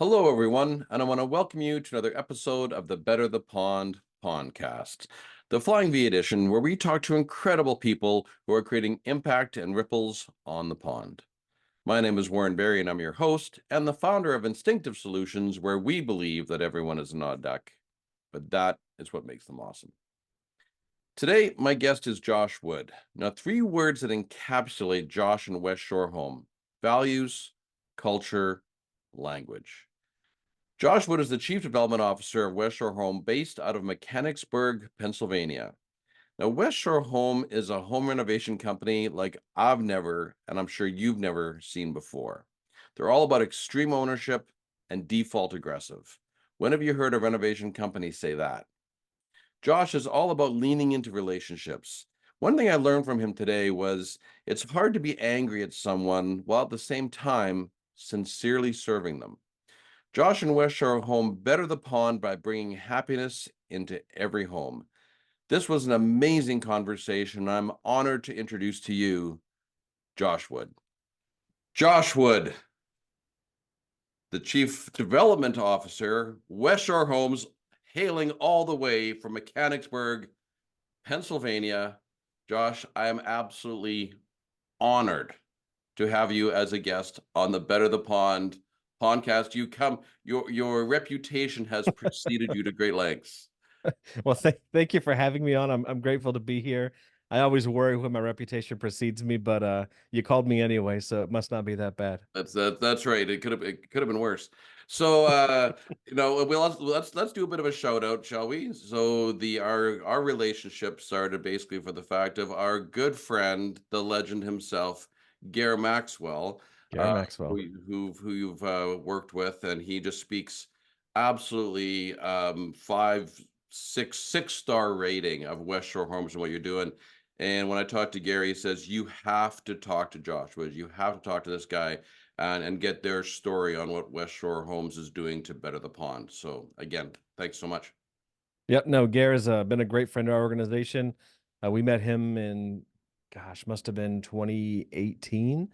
Hello, everyone, and I want to welcome you to another episode of the Better the Pond Pondcast, the Flying V edition, where we talk to incredible people who are creating impact and ripples on the pond. My name is Warren Berry, and I'm your host and the founder of Instinctive Solutions, where we believe that everyone is an odd duck, but that is what makes them awesome. Today, my guest is Josh Wood. Now, three words that encapsulate Josh and Westshore Home: values, culture, language. Josh Wood is the Chief Development Officer of Westshore Home, based out of Mechanicsburg, Pennsylvania. Now, Westshore Home is a home renovation company like I've never, and I'm sure you've never seen before. They're all about extreme ownership and default aggressive. When have you heard a renovation company say that? Josh is all about leaning into relationships. One thing I learned from him today was it's hard to be angry at someone while at the same time sincerely serving them. Josh and Westshore Home better the pond by bringing happiness into every home. This was an amazing conversation. I'm honored to introduce to you Josh Wood. Josh Wood, the Chief Development Officer, Westshore Homes, hailing all the way from Mechanicsburg, Pennsylvania. Josh, I am absolutely honored to have you as a guest on the Better the Pond podcast. Your reputation has preceded you to great lengths. Well, thank you for having me on. I'm grateful to be here. I always worry when my reputation precedes me, but you called me anyway, so it must not be that bad. That's right. It could have been worse. So let's do a bit of a shout out, shall we? So our relationship started basically for the fact of our good friend, the legend himself, Gare Maxwell, Gary who Maxwell. you've worked with, and he just speaks absolutely five, six-star rating of Westshore Homes and what you're doing. And when I talked to Gary, he says, you have to talk to Josh Wood. You have to talk to this guy and get their story on what Westshore Homes is doing to better the pond. So again, thanks so much. Yep, no, Gary's been a great friend of our organization. We met him in, gosh, must have been 2018.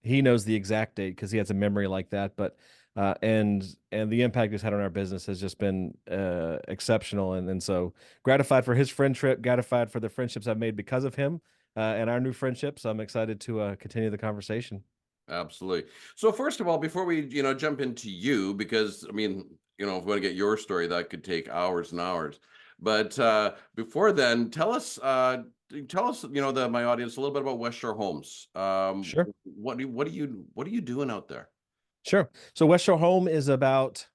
He knows the exact date because he has a memory like that. But the impact he's had on our business has just been exceptional, and so gratified for his friendship, gratified for the friendships I've made because of him, and our new friendships. I'm excited to continue the conversation. Absolutely. So first of all, before we, jump into you, because I mean, if we want to get your story, that could take hours and hours. But before then, tell us, my audience a little bit about Westshore Homes. Sure. What are you doing out there? Sure. So West Shore Home is about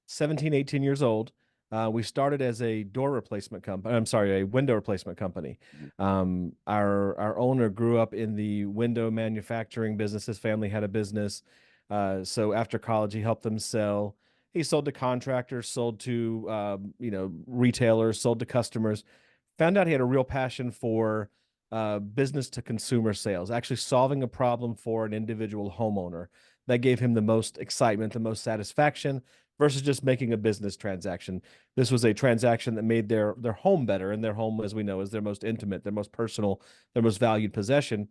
17, 18 years old. We started as a door replacement company. I'm sorry, a window replacement company. Our owner grew up in the window manufacturing business. His family had a business. So after college, he helped them sell. He sold to contractors, sold to retailers, sold to customers. Found out he had a real passion for business to consumer sales, actually solving a problem for an individual homeowner. That gave him the most excitement, the most satisfaction versus just making a business transaction. This was a transaction that made their home better, and their home, as we know, is their most intimate, their most personal, their most valued possession.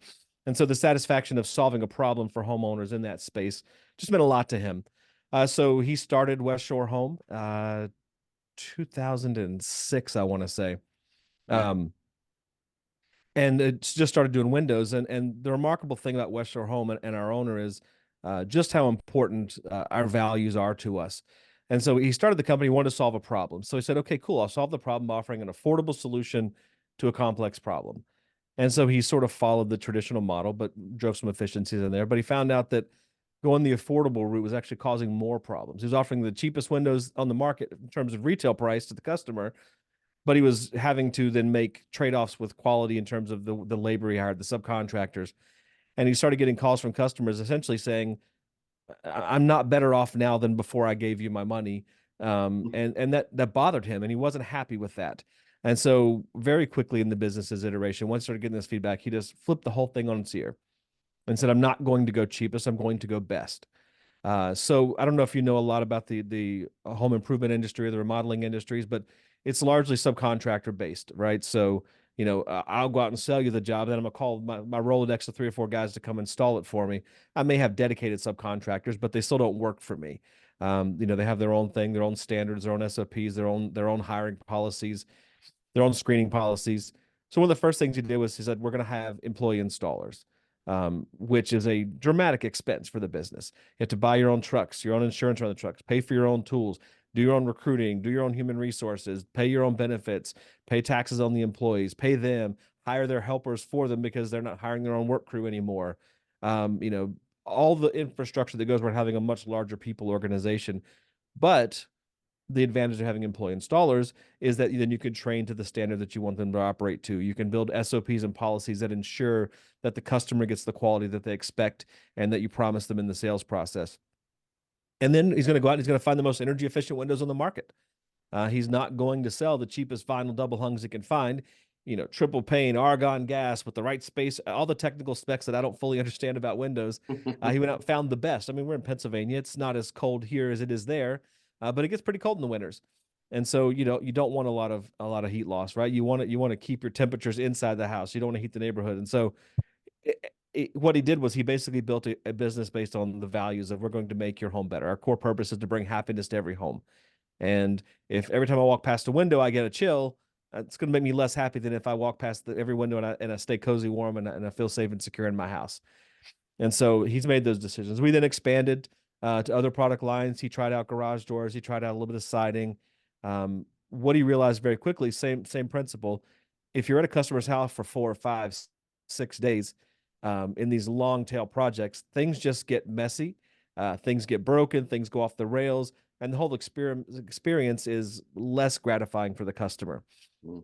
And so the satisfaction of solving a problem for homeowners in that space just meant a lot to him. So he started West Shore Home 2006, I want to say. Um, and it's just started doing windows. And the remarkable thing about Westshore Home and our owner is just how important our values are to us. And so he started the company, wanted to solve a problem. So he said, okay, cool, I'll solve the problem by offering an affordable solution to a complex problem. And so he sort of followed the traditional model, but drove some efficiencies in there. But he found out that going the affordable route was actually causing more problems. He was offering the cheapest windows on the market in terms of retail price to the customer, but he was having to then make trade-offs with quality in terms of the labor he hired, the subcontractors. And he started getting calls from customers essentially saying, I'm not better off now than before I gave you my money. And that bothered him, and he wasn't happy with that. And so very quickly in the business's iteration, once he started getting this feedback, he just flipped the whole thing on its ear and said, I'm not going to go cheapest, I'm going to go best. So I don't know if you know a lot about the home improvement industry or the remodeling industries, but it's largely subcontractor based, right? So I'll go out and sell you the job. Then I'm gonna call my Rolodex of 3 or 4 guys to come install it for me. I may have dedicated subcontractors, but they still don't work for me. They have their own thing, their own standards, their own SOPs, their own hiring policies, their own screening policies. So one of the first things he did was he said, we're going to have employee installers, which is a dramatic expense for the business. You have to buy your own trucks, your own insurance on the trucks, pay for your own tools, do your own recruiting, do your own human resources, pay your own benefits, pay taxes on the employees, pay them, hire their helpers for them because they're not hiring their own work crew anymore. Um, you know, all the infrastructure that goes with having a much larger people organization. But the advantage of having employee installers is that then you can train to the standard that you want them to operate to. You can build SOPs and policies that ensure that the customer gets the quality that they expect and that you promise them in the sales process. And then he's going to go out and he's going to find the most energy efficient windows on the market. He's not going to sell the cheapest vinyl double hungs he can find, triple pane, argon gas with the right space, all the technical specs that I don't fully understand about windows. He went out and found the best. I mean, we're in Pennsylvania. It's not as cold here as it is there, but it gets pretty cold in the winters. And so, you don't want a lot of heat loss, right? You want to keep your temperatures inside the house. You don't want to heat the neighborhood. And so what he did was he basically built a business based on the values of we're going to make your home better. Our core purpose is to bring happiness to every home. And if every time I walk past a window, I get a chill, it's going to make me less happy than if I walk past every window and I stay cozy, warm, and I feel safe and secure in my house. And so he's made those decisions. We then expanded to other product lines. He tried out garage doors. He tried out a little bit of siding. What he realized very quickly, same principle. If you're at a customer's house for 4 or 5, 6 days in these long tail projects, things just get messy. Things get broken. Things go off the rails, and the whole experience is less gratifying for the customer.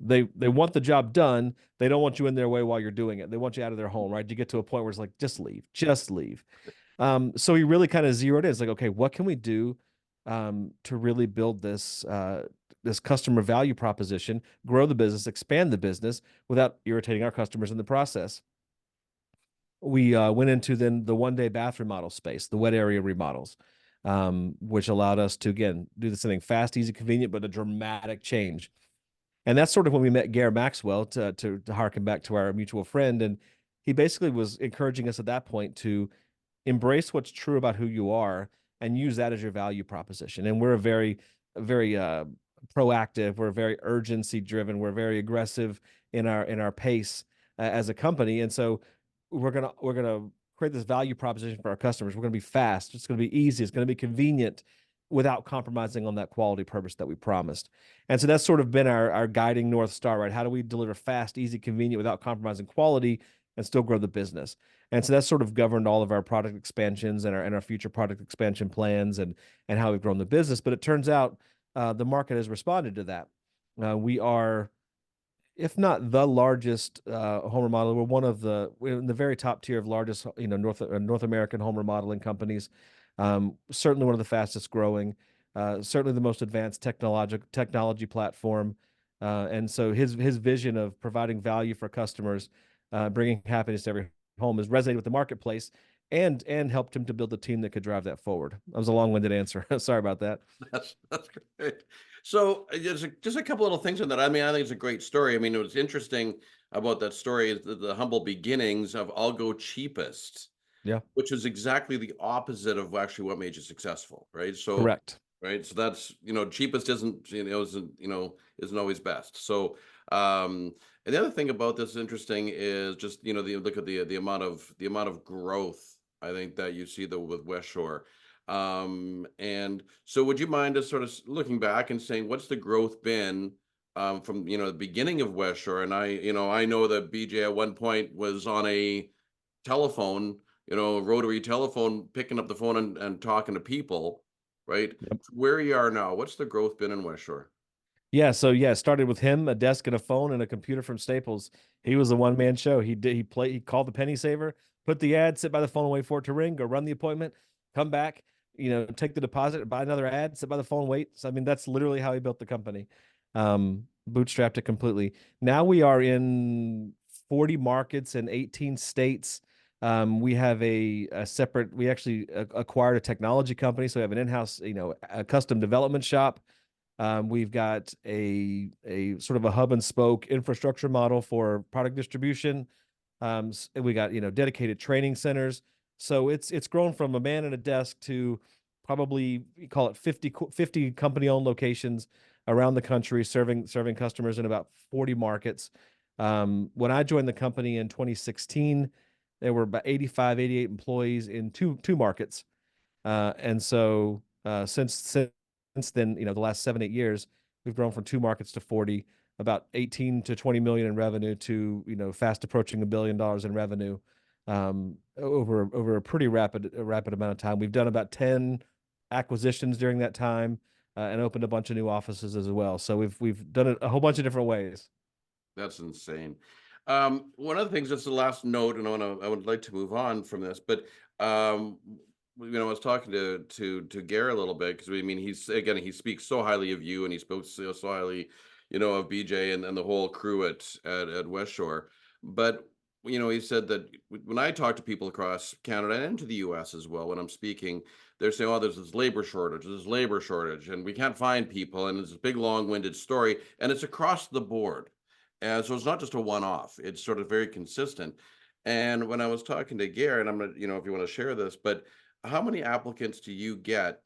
They want the job done. They don't want you in their way while you're doing it. They want you out of their home, right? You get to a point where it's like, just leave, just leave. So he really kind of zeroed in. It's like, okay, what can we do to really build this customer value proposition, grow the business, expand the business without irritating our customers in the process? We went into then the one-day bath remodel space, the wet area remodels, which allowed us to, again, do something fast, easy, convenient, but a dramatic change. And that's sort of when we met Gare Maxwell, to harken back to our mutual friend. And he basically was encouraging us at that point to embrace what's true about who you are and use that as your value proposition. And we're a very, very proactive, we're very urgency driven, we're very aggressive in our pace as a company. And so we're gonna create this value proposition for our customers. We're gonna be fast. It's gonna be easy. It's gonna be convenient, without compromising on that quality purpose that we promised. And so that's sort of been our guiding North Star, right? How do we deliver fast, easy, convenient without compromising quality and still grow the business? And so that's sort of governed all of our product expansions and our future product expansion plans and how we've grown the business. But it turns out the market has responded to that. We are, if not the largest home remodeler, we're in the very top tier of largest, North American home remodeling companies. Certainly one of the fastest growing, certainly the most advanced technology platform. And so his vision of providing value for customers, bringing happiness to every home, has resonated with the marketplace and helped him to build a team that could drive that forward. That was a long-winded answer. Sorry about that. That's great. So just a couple little things on that. I mean, I think it's a great story. I mean, it was interesting about that story is the humble beginnings of I'll go cheapest, Yeah, which is exactly the opposite of actually what made you successful, right? So, correct. right. So that's, cheapest isn't always best. So, and the other thing about this interesting is just, the look at the amount of growth I think that you see with Westshore. And so would you mind just sort of looking back and saying, what's the growth been from, the beginning of Westshore? And I know that BJ at one point was on a telephone, rotary telephone, picking up the phone and talking to people, right? Yep. Where you are now, what's the growth been in West Shore? Yeah, so yeah, it started with him, a desk and a phone and a computer from Staples. He was a one-man show. He called the penny saver, put the ad, sit by the phone, wait for it to ring, go run the appointment, come back, take the deposit, buy another ad, sit by the phone, wait. So I mean, that's literally how he built the company. Bootstrapped it completely. Now we are in 40 markets in 18 states. We have we actually acquired a technology company, so we have an in-house, a custom development shop. We've got a sort of a hub and spoke infrastructure model for product distribution. We got dedicated training centers. So it's grown from a man at a desk to probably we call it 50 company owned locations around the country, serving customers in about 40 markets. When I joined the company in 2016, there were about 85, 88 employees in two markets. And so since then, the last 7, 8 years, we've grown from two markets to 40, about 18 to 20 million in revenue to fast approaching $1 billion in revenue over a pretty rapid amount of time. We've done about 10 acquisitions during that time and opened a bunch of new offices as well. So we've done it a whole bunch of different ways. That's insane. One of the things, just the last note, and I would like to move on from this, but I was talking to Gary a little bit because he speaks so highly of you, and he spoke so highly, of BJ and the whole crew at Westshore. But he said that when I talk to people across Canada and into the U.S. as well, when I'm speaking, they're saying, "Oh, there's this labor shortage, and we can't find people, and it's a big, long-winded story, and it's across the board." And so it's not just a one-off, it's sort of very consistent. And when I was talking to Gary, and I'm gonna, if you want to share this, but how many applicants do you get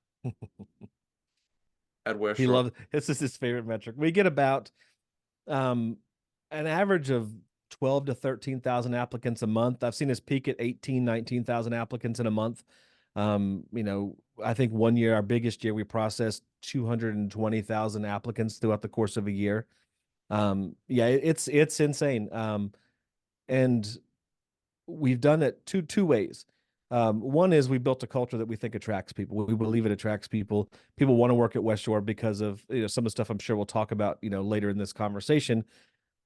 at West He Shore? loves this is his favorite metric. We get about um, an average of 12 to 13,000 applicants a month. I've seen us peak at 18, 19,000 applicants in a month. I think one year, our biggest year, we processed 220,000 applicants throughout the course of a year. Yeah, it's insane. And we've done it two ways. One is we built a culture that we think attracts people. We believe it attracts people. People want to work at Westshore because of some of the stuff I'm sure we'll talk about later in this conversation.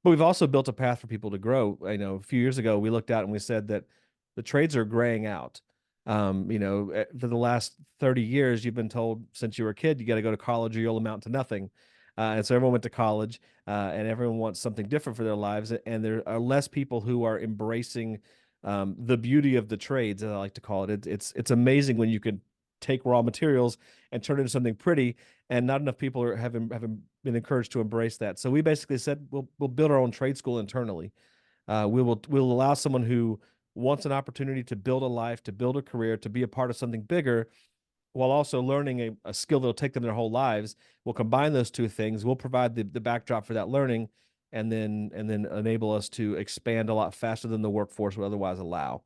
But we've also built a path for people to grow. A few years ago, we looked out and we said that the trades are graying out. For the last 30 years, you've been told since you were a kid, you got to go to college or you'll amount to nothing. And so everyone went to college, and everyone wants something different for their lives. And there are less people who are embracing the beauty of the trades, as I like to call it. It's amazing when you can take raw materials and turn it into something pretty, and not enough people haven't been encouraged to embrace that. So we basically said we'll build our own trade school internally. We'll allow someone who wants an opportunity to build a life, to build a career, to be a part of something bigger, while also learning a skill that'll take them their whole lives. We'll combine those two things. We'll provide the backdrop for that learning, and then enable us to expand a lot faster than the workforce would otherwise allow.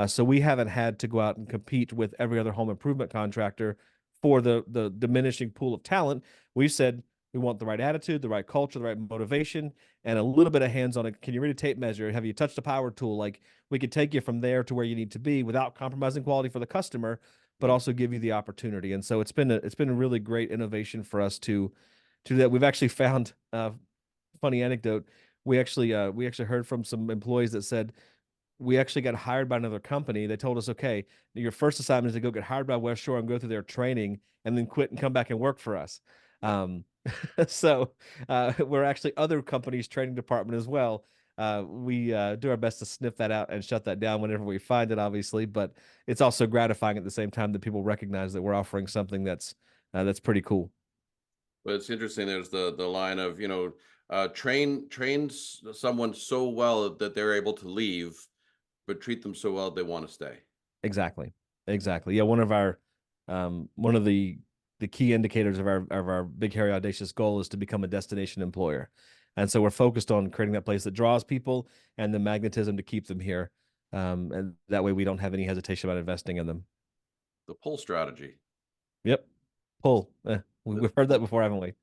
So we haven't had to go out and compete with every other home improvement contractor for the diminishing pool of talent. We've said we want the right attitude, the right culture, the right motivation, and a little bit of hands on it. Can you read a tape measure? Have you touched a power tool? Like, we could take you from there to where you need to be without compromising quality for the customer, but also give you the opportunity. And so it's been a really great innovation for us to do that. We've actually found funny anecdote. We actually heard from some employees that said we actually got hired by another company. They told us, okay, your first assignment is to go get hired by Westshore and go through their training and then quit and come back and work for us. So we're actually other companies' training department as well. We do our best to sniff that out and shut that down whenever we find it, obviously. But it's also gratifying at the same time that people recognize that we're offering something that's pretty cool. But it's interesting. There's the line of train someone so well that they're able to leave, but treat them so well they want to stay. Exactly. Exactly. Yeah, one of the key indicators of our big hairy audacious goal is to become a destination employer. And so we're focused on creating that place that draws people and the magnetism to keep them here. And that way we don't have any hesitation about investing in them. The pull strategy. Yep. Pull. We've heard that before, haven't we?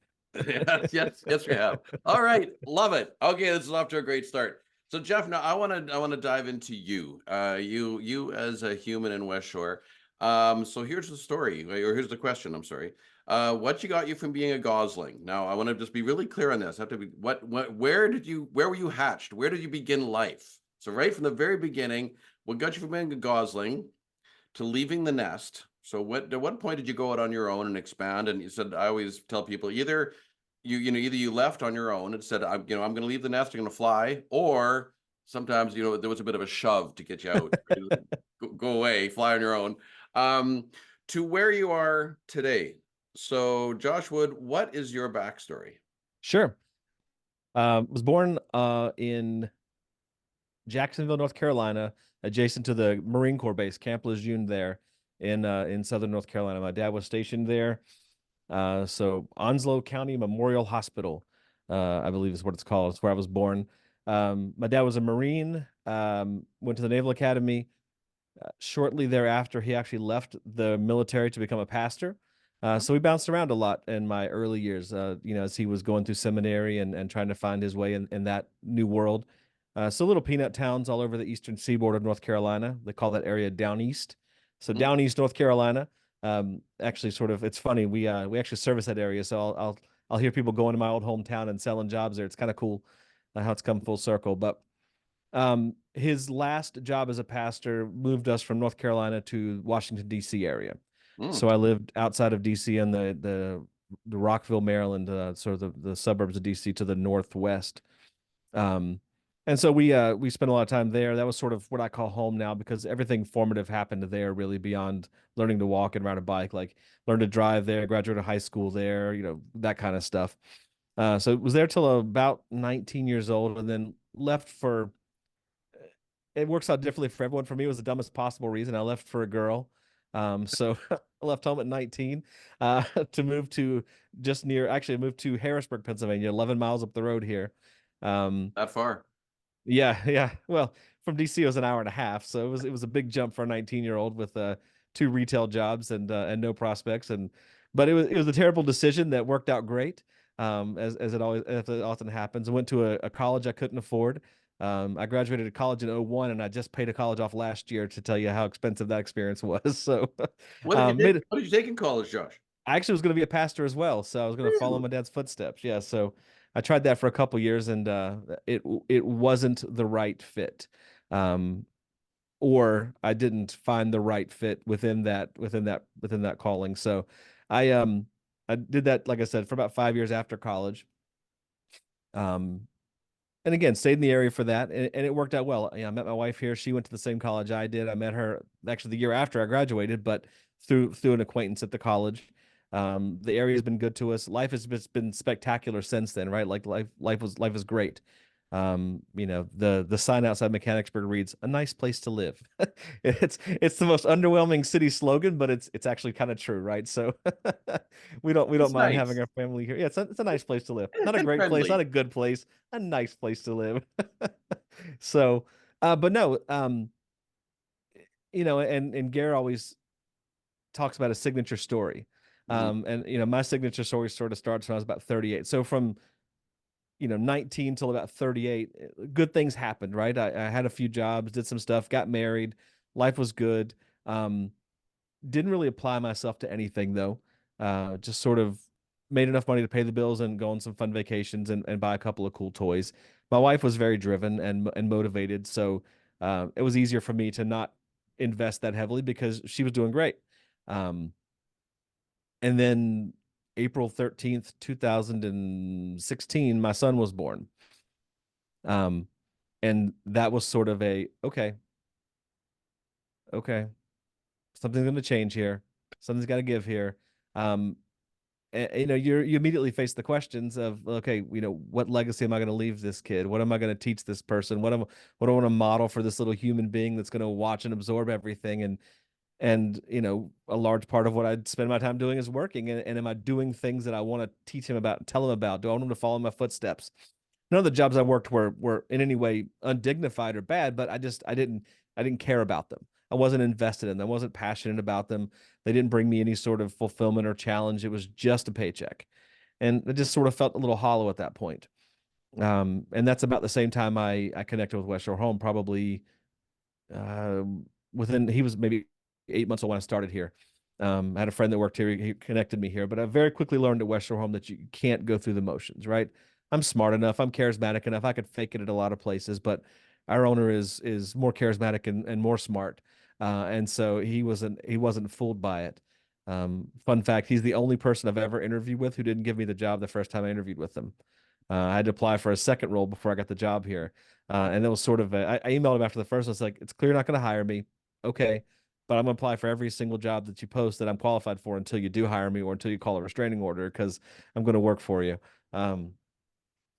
Yes, we have. All right, love it. Okay, this is off to a great start. So, Jeff, now I want to dive into you. You as a human in West Shore. So here's the story, or here's the question. I'm sorry. What you got you from being a gosling? Now, I want to just be really clear on this. I have to be where were you hatched? Where did you begin life? So right from the very beginning, what got you from being a gosling to leaving the nest? So at what point did you go out on your own and expand? And you said, I always tell people, either either you left on your own and said, I'm going to leave the nest, I'm going to fly, or sometimes, there was a bit of a shove to get you out. Go away, fly on your own. To where you are today. So, Josh Wood, what is your backstory? Sure. Was born in Jacksonville, North Carolina, adjacent to the Marine Corps base, Camp Lejeune there in southern North Carolina. My dad was stationed there. So Onslow County Memorial Hospital, I believe is what it's called. It's where I was born. My dad was a Marine, went to the Naval Academy. Shortly thereafter, he actually left the military to become a pastor. So we bounced around a lot in my early years, as he was going through seminary and trying to find his way in that new world. So little peanut towns all over the eastern seaboard of North Carolina. They call that area Down East. So Mm. Down East North Carolina, actually sort of, it's funny. We actually service that area. So I'll hear people going to my old hometown and selling jobs there. It's kind of cool how it's come full circle. But his last job as a pastor moved us from North Carolina to Washington, D.C. area. Mm. So I lived outside of D.C. in the Rockville, Maryland, sort of the suburbs of D.C. to the northwest. Um, and so we spent a lot of time there. That was sort of what I call home now because everything formative happened there, really beyond learning to walk and ride a bike. Like learned to drive there, graduated high school there, that kind of stuff. So it was there till about 19 years old, and then left for it works out differently for everyone. For me, it was the dumbest possible reason. I left for a girl. So I left home at 19 to move to actually I moved to Harrisburg, Pennsylvania, 11 miles up the road here. Um, That far. yeah, yeah. Well, from DC it was an hour and a half, so it was a big jump for a 19-year-old with two retail jobs and no prospects. But it was a terrible decision that worked out great. As it often happens. I went to a college I couldn't afford. I graduated college in '01, and I just paid a college off last year to tell you how expensive that experience was. So What did you take? made it, What did you take in college, Josh? I actually was going to be a pastor as well, so I was going to follow Really? my dad's footsteps. Yeah, so I tried that for a couple years, and it wasn't the right fit, um, or I didn't find the right fit within that calling. So I did that, like I said, for about 5 years after college. Um, and again, stayed in the area for that, and it worked out well. I met my wife here. She went to the same college I did. I met her actually the year after I graduated, but through an acquaintance at the college. The area has been good to us. Life has just been spectacular since then, right? Like life is great. The sign outside Mechanicsburg reads, "A nice place to live." It's the most underwhelming city slogan, but it's actually kind of true, right? So we don't It's mind having nice our family here. Yeah, it's a nice place to live. Not a and great place, not friendly. a good place, a nice place to live. So, but no, and Gare always talks about a signature story. Mhm. And my signature story sort of starts when I was about 38. So from 19 till about 38, good things happened, right? I had a few jobs, did some stuff, got married, life was good. Um, didn't really apply myself to anything though. Just sort of made enough money to pay the bills and go on some fun vacations and buy a couple of cool toys. My wife was very driven and motivated, so it was easier for me to not invest that heavily because she was doing great. Um, and then April 13th, 2016, my son was born. Um, and that was sort of okay, okay, something's going to change here. Something's got to give here. Um, you immediately face the questions of, okay, what legacy am I going to leave this kid? What am I going to teach this person? What do I want to model for this little human being that's going to watch and absorb everything? And a large part of what I'd spend my time doing is working. And am I doing things that I want to teach him about and tell him about? Do I want him to follow my footsteps? None of the jobs I worked were in any way undignified or bad, but I didn't care about them. I wasn't invested in them. I wasn't passionate about them. They didn't bring me any sort of fulfillment or challenge. It was just a paycheck. And it just sort of felt a little hollow at that point. And that's about the same time I connected with Westshore Home, probably uh, he was maybe 8 months old when I started here. I had a friend that worked here. He connected me here, but I very quickly learned at Westshore Home that you can't go through the motions, right? I'm smart enough. I'm charismatic enough. I could fake it at a lot of places, but our owner is more charismatic and more smart. And so he wasn't fooled by it. Fun fact, he's the only person I've ever interviewed with who didn't give me the job the first time I interviewed with him. I had to apply for a second role before I got the job here. And that was sort of I emailed him after the first. I was like, it's clear you're not going to hire me. Okay. but I'm gonna apply for every single job that you post that I'm qualified for until you do hire me or until you call a restraining order because I'm gonna work for you. Um,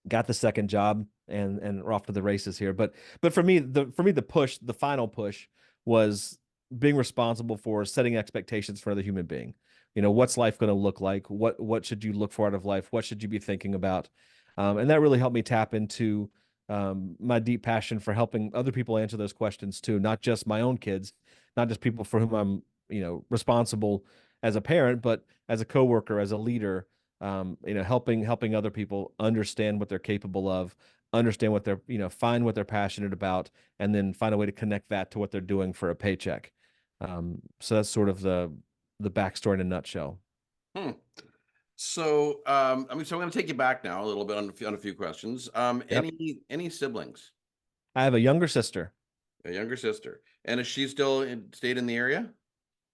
got the second job and we're off to the races here. But for me the push, the final push was being responsible for setting expectations for another human being. What's life going to look like? What should you look for out of life? What should you be thinking about? And that really helped me tap into my deep passion for helping other people answer those questions too, not just my own kids, not just people for whom I'm, responsible as a parent, but as a coworker, as a leader, helping other people understand what they're capable of, understand what they're, find what they're passionate about, and then find a way to connect that to what they're doing for a paycheck. So that's sort of the backstory in a nutshell. Hmm. So, so I'm going to take you back now a little bit on a few questions. Yep. Any siblings? I have a younger sister. A younger sister, and is she still stayed in the area?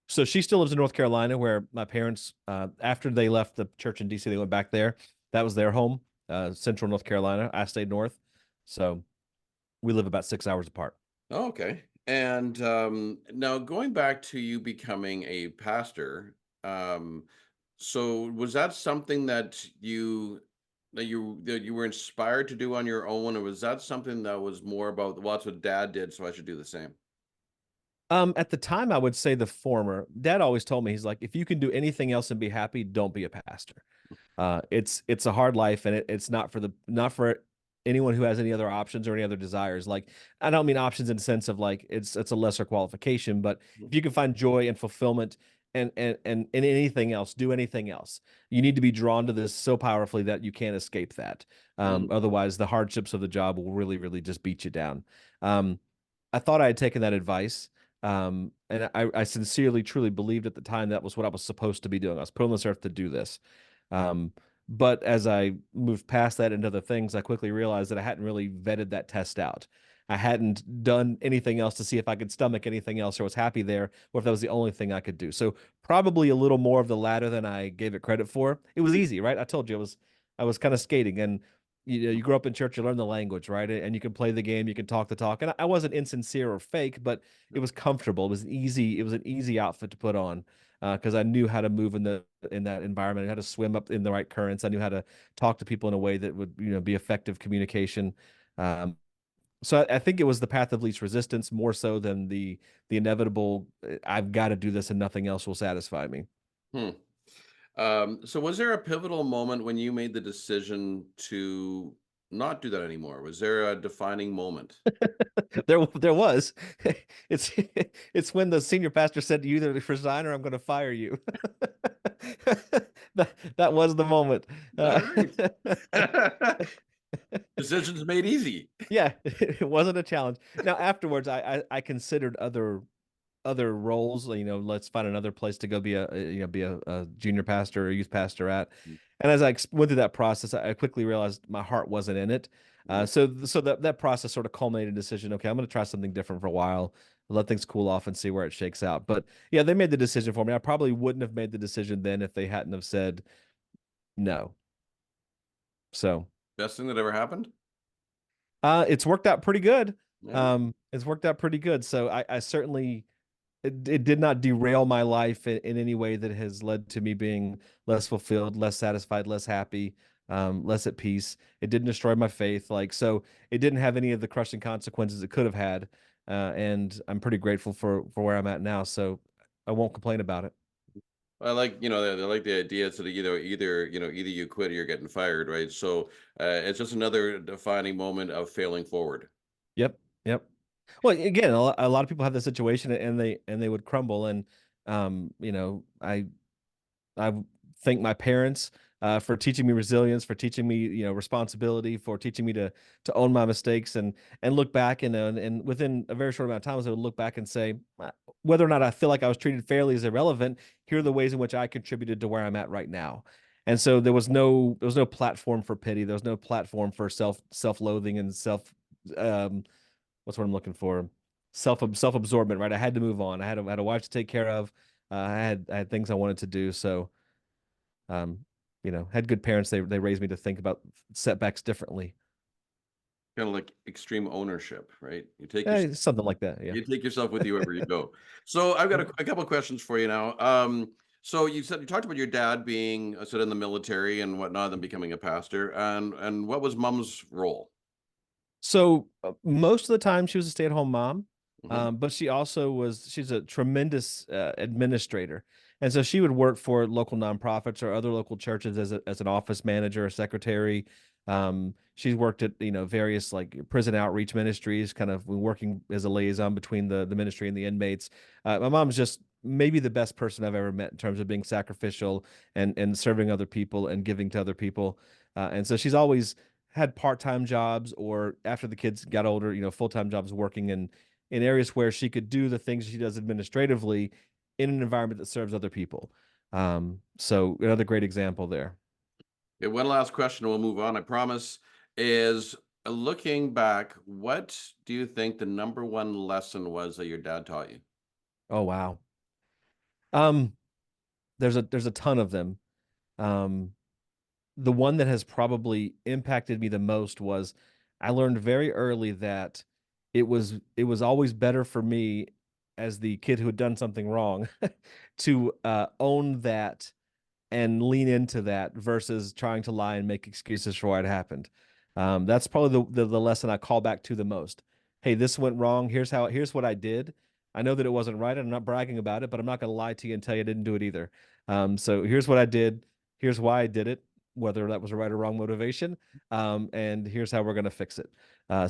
So she still lives in North Carolina, where my parents, after they left the church in DC, they went back there. That was their home, Central North Carolina. I stayed north, so we live about 6 hours apart. Oh, okay. And now going back to you becoming a pastor, um, so was that something that you were inspired to do on your own, or was that something that was more about, well, that's what Dad did, so I should do the same? At the time, I would say the former. Dad always told me, he's like, if you can do anything else and be happy, don't be a pastor. It's a hard life, and it's not for anyone who has any other options or any other desires. Like, I don't mean options in the sense of like it's a lesser qualification, but if you can find joy and fulfillment and in anything else, do anything else. You need to be drawn to this so powerfully that you can't escape that. Mm, Otherwise, the hardships of the job will really, really just beat you down. Um, I thought I had taken that advice. And I sincerely, truly believed at the time that was what I was supposed to be doing. I was put on this earth to do this. Um, but as I moved past that into other things, I quickly realized that I hadn't really vetted that test out. I hadn't done anything else to see if I could stomach anything else or was happy there, or if that was the only thing I could do. So probably a little more of the latter than I gave it credit for. It was easy, right? I told you I was kind of skating, and you grow up in church, you learn the language, right? And you can play the game, you can talk the talk. And I wasn't insincere or fake, but it was comfortable. It was an easy outfit to put on because I knew how to move in that environment. I knew how to swim up in the right currents. I knew how to talk to people in a way that would be effective communication. Um, so I think it was the path of least resistance more so than the inevitable. I've got to do this and nothing else will satisfy me. hmm. So was there a pivotal moment when you made the decision to not do that anymore? Was there a defining moment? There was. It's it's when the senior pastor said to you either resign or I'm going to fire you. That was the moment. All right. Decisions made easy. Yeah, it wasn't a challenge. Now afterwards, I considered other roles. Let's find another place to go be a junior pastor or youth pastor at. And as I went through that process, I quickly realized my heart wasn't in it. Mm, So that process sort of culminated in a decision. Okay, I'm going to try something different for a while, let things cool off, and see where it shakes out. But yeah, they made the decision for me. I probably wouldn't have made the decision then if they hadn't have said no. So best thing that ever happened? it's worked out pretty good. Yeah. It's worked out pretty good. So I certainly it did not derail my life in any way that has led to me being less fulfilled, less satisfied, less happy, less at peace. It didn't destroy my faith. Like, so it didn't have any of the crushing consequences it could have had. And I'm pretty grateful for where I'm at now. So I won't complain about it. I like, I like the idea so that either you quit or you're getting fired, right? So it's just another defining moment of failing forward. Yep. Yep. Well, again, a lot of people have this situation and they would crumble. And, I thank my parents for teaching me resilience, for teaching me, responsibility, for teaching me to own my mistakes and look back and within a very short amount of time, I would look back and say, whether or not I feel like I was treated fairly is irrelevant. Here are the ways in which I contributed to where I'm at right now. And so there was no platform for pity. There was no platform for self-loathing and what's what I'm looking for? Self-absorbment, right? I had to move on. I had a wife to take care of. I had things I wanted to do. So, had good parents. They raised me to think about setbacks differently. Kind of like extreme ownership, right? You take your Something like that. Yeah. You take yourself with you wherever you go. So I've got Mhm. a couple of questions for you now. So you talked about your dad being in the military and whatnot, and becoming a pastor. And what was mom's role? So most of the time she was a stay-at-home mom, Hmm. but she's a tremendous administrator, and so she would work for local nonprofits or other local churches as an office manager or secretary. She's worked at various like prison outreach ministries, kind of working as a liaison between the ministry and the inmates. My mom's just maybe the best person I've ever met in terms of being sacrificial and serving other people and giving to other people. And so she's always had part-time jobs or after the kids got older, full-time jobs working in areas where she could do the things she does administratively in an environment that serves other people. So another great example there. Okay, one last question, and we'll move on. I promise. Is looking back, what do you think the number one lesson was that your dad taught you? Oh wow. Um, there's a ton of them. Um, the one that has probably impacted me the most was I learned very early that it was always better for me as the kid who had done something wrong to own that and lean into that versus trying to lie and make excuses for why it happened. That's probably the lesson I call back to the most. Hey, this went wrong. Here's what I did. I know that it wasn't right. I'm not bragging about it, but I'm not going to lie to you and tell you I didn't do it either. So here's what I did. Here's why I did it, whether that was a right or wrong motivation. And here's how we're going to fix it.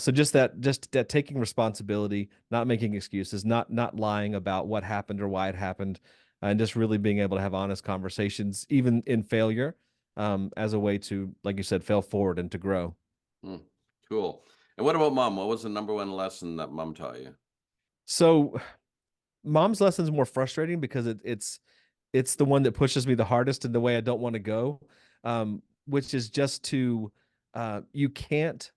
So just that taking responsibility, not making excuses, not lying about what happened or why it happened, and just really being able to have honest conversations, even in failure, as a way to, like you said, fail forward and to grow. Hmm, cool. And what about mom? What was the number one lesson that mom taught you? So, mom's lesson is more frustrating because it's the one that pushes me the hardest in the way I don't want to go, which is just to you can't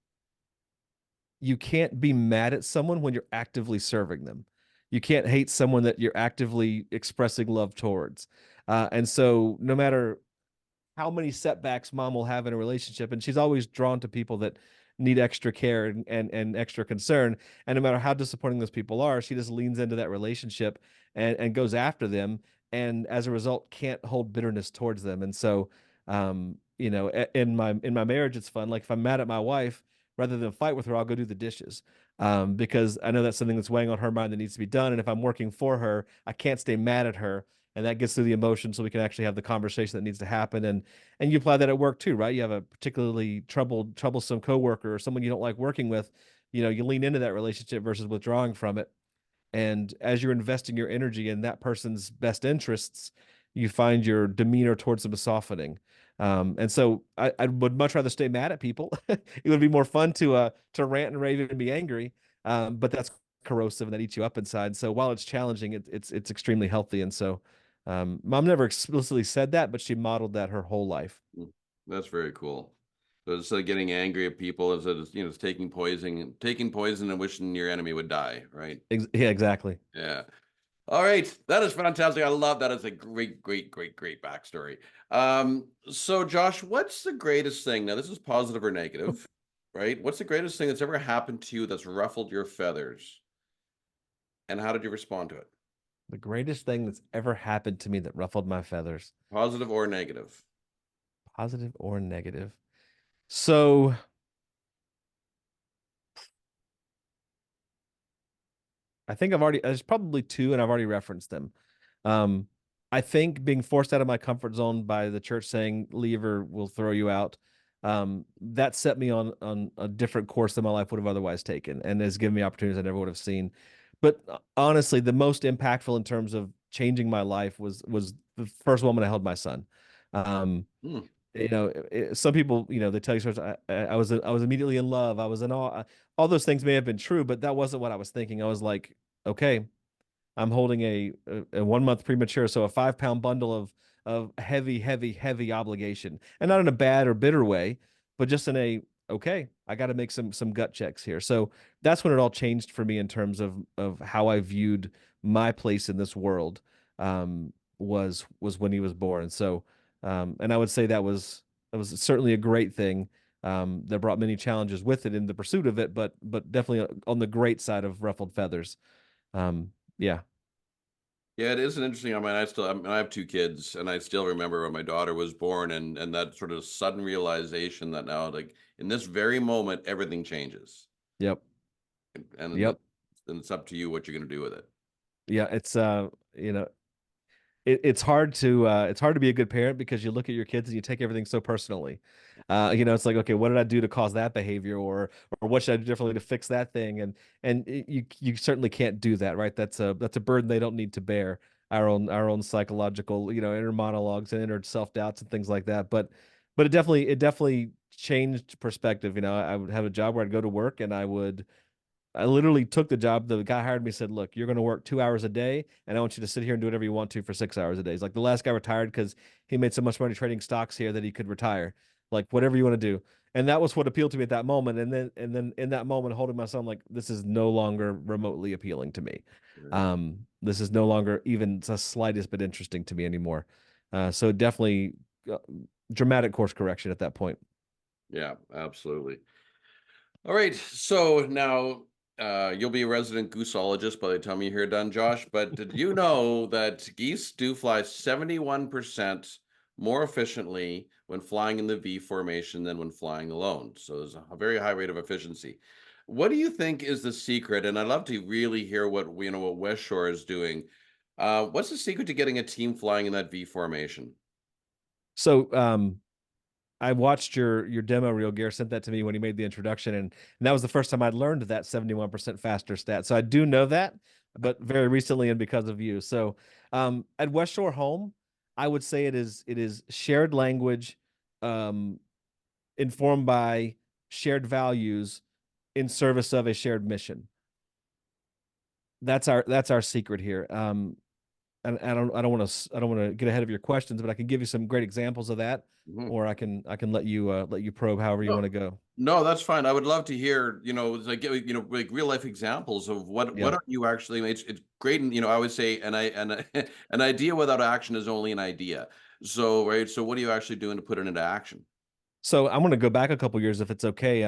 be mad at someone when you're actively serving them. You can't hate someone that you're actively expressing love towards. And so, no matter how many setbacks mom will have in a relationship, and she's always drawn to people that need extra care and extra concern, and no matter how disappointing those people are, she just leans into that relationship and goes after them, and as a result can't hold bitterness towards them. And so in my marriage it's fun, like if I'm mad at my wife, rather than fight with her, I'll go do the dishes, because I know that's something that's weighing on her mind that needs to be done, and if I'm working for her, I can't stay mad at her, and that gets through the emotion so we can actually have the conversation that needs to happen. And you apply that at work too, right? You have a particularly troublesome coworker or someone you don't like working with, you lean into that relationship versus withdrawing from it. And as you're investing your energy in that person's best interests, you find your demeanor towards them softening. And so I would much rather stay mad at people. It would be more fun to rant and rave and be angry. But that's corrosive and that eats you up inside. So while it's challenging, it's extremely healthy. And so mom never explicitly said that, but she modeled that her whole life. Mm, that's very cool. So instead of getting angry at people, it's taking poison and wishing your enemy would die, right? Yeah, exactly. Yeah. All right. That is fantastic. I love that. It's a great, great, great, great backstory. So Josh, what's the greatest thing? Now, this is positive or negative, right? What's the greatest thing that's ever happened to you that's ruffled your feathers? And how did you respond to it? The greatest thing that's ever happened to me that ruffled my feathers, Positive or negative? positive or negative. So I think there's probably two, and I've already referenced them. Um, I think being forced out of my comfort zone by the church saying, leave or we'll throw you out, that set me on a different course than my life would have otherwise taken and has given me opportunities I never would have seen. But honestly, the most impactful in terms of changing my life was the first woman I held my son. Um, Hmm. some people, they tell you stories. I was immediately in love. I was in awe. All those things may have been true, but that wasn't what I was thinking. I was like, okay, I'm holding a 1 month premature, so a 5 pound bundle of heavy, heavy, heavy obligation, and not in a bad or bitter way, but just in a okay, I got to make some gut checks here. So that's when it all changed for me in terms of how I viewed my place in this world. Was when he was born. So and I would say that was certainly a great thing. That brought many challenges with it in the pursuit of it, but definitely on the great side of ruffled feathers. Yeah. Yeah, it is an interesting. I have two kids, and I still remember when my daughter was born, and that sort of sudden realization that now, like in this very moment, everything changes, Yep. and Yep. it's up to you what you're going to do with it. Yeah. It's you know, it's hard to be a good parent because you look at your kids and you take everything so personally. It's like, okay, what did I do to cause that behavior, or what should I do differently to fix that thing? You certainly can't do that, right? That's a burden they don't need to bear. Our own psychological, inner monologues and inner self doubts and things like that. But it definitely changed perspective. I would have a job where I'd go to work and I literally took the job. The guy hired me, said, "Look, you're going to work 2 hours a day, and I want you to sit here and do whatever you want to for 6 hours a day." He's like, the last guy retired because he made so much money trading stocks here that he could retire. Like, whatever you want to do. And that was what appealed to me at that moment. And then in that moment, holding my son, like, this is no longer remotely appealing to me. Right. This is no longer even the slightest bit interesting to me anymore. So definitely uh, dramatic course correction at that point. Yeah, absolutely. All right. So now you'll be a resident gooseologist by the time you're here done, Josh. But did you know that geese do fly 71% more efficiently when flying in the V formation than when flying alone? So there's a very high rate of efficiency. What do you think is the secret? And I'd love to really hear what Westshore is doing. What's the secret to getting a team flying in that V formation? So I watched your demo reel. Gare sent that to me when he made the introduction, and that was the first time I'd learned that 71% faster stat. So I do know that, but very recently and because of you. So at Westshore Home, I would say it is shared language, um, informed by shared values in service of a shared mission. That's our secret here. And I don't want to get ahead of your questions, but I can give you some great examples of that, Mhm. or I can let you probe however you No, want to go. no, that's fine. I would love to hear, like real life examples of what Yeah. are you actually. It's great, and I always say, an idea without action is only an idea. So, right. So, what are you actually doing to put it into action? So I'm going to go back a couple years if it's okay.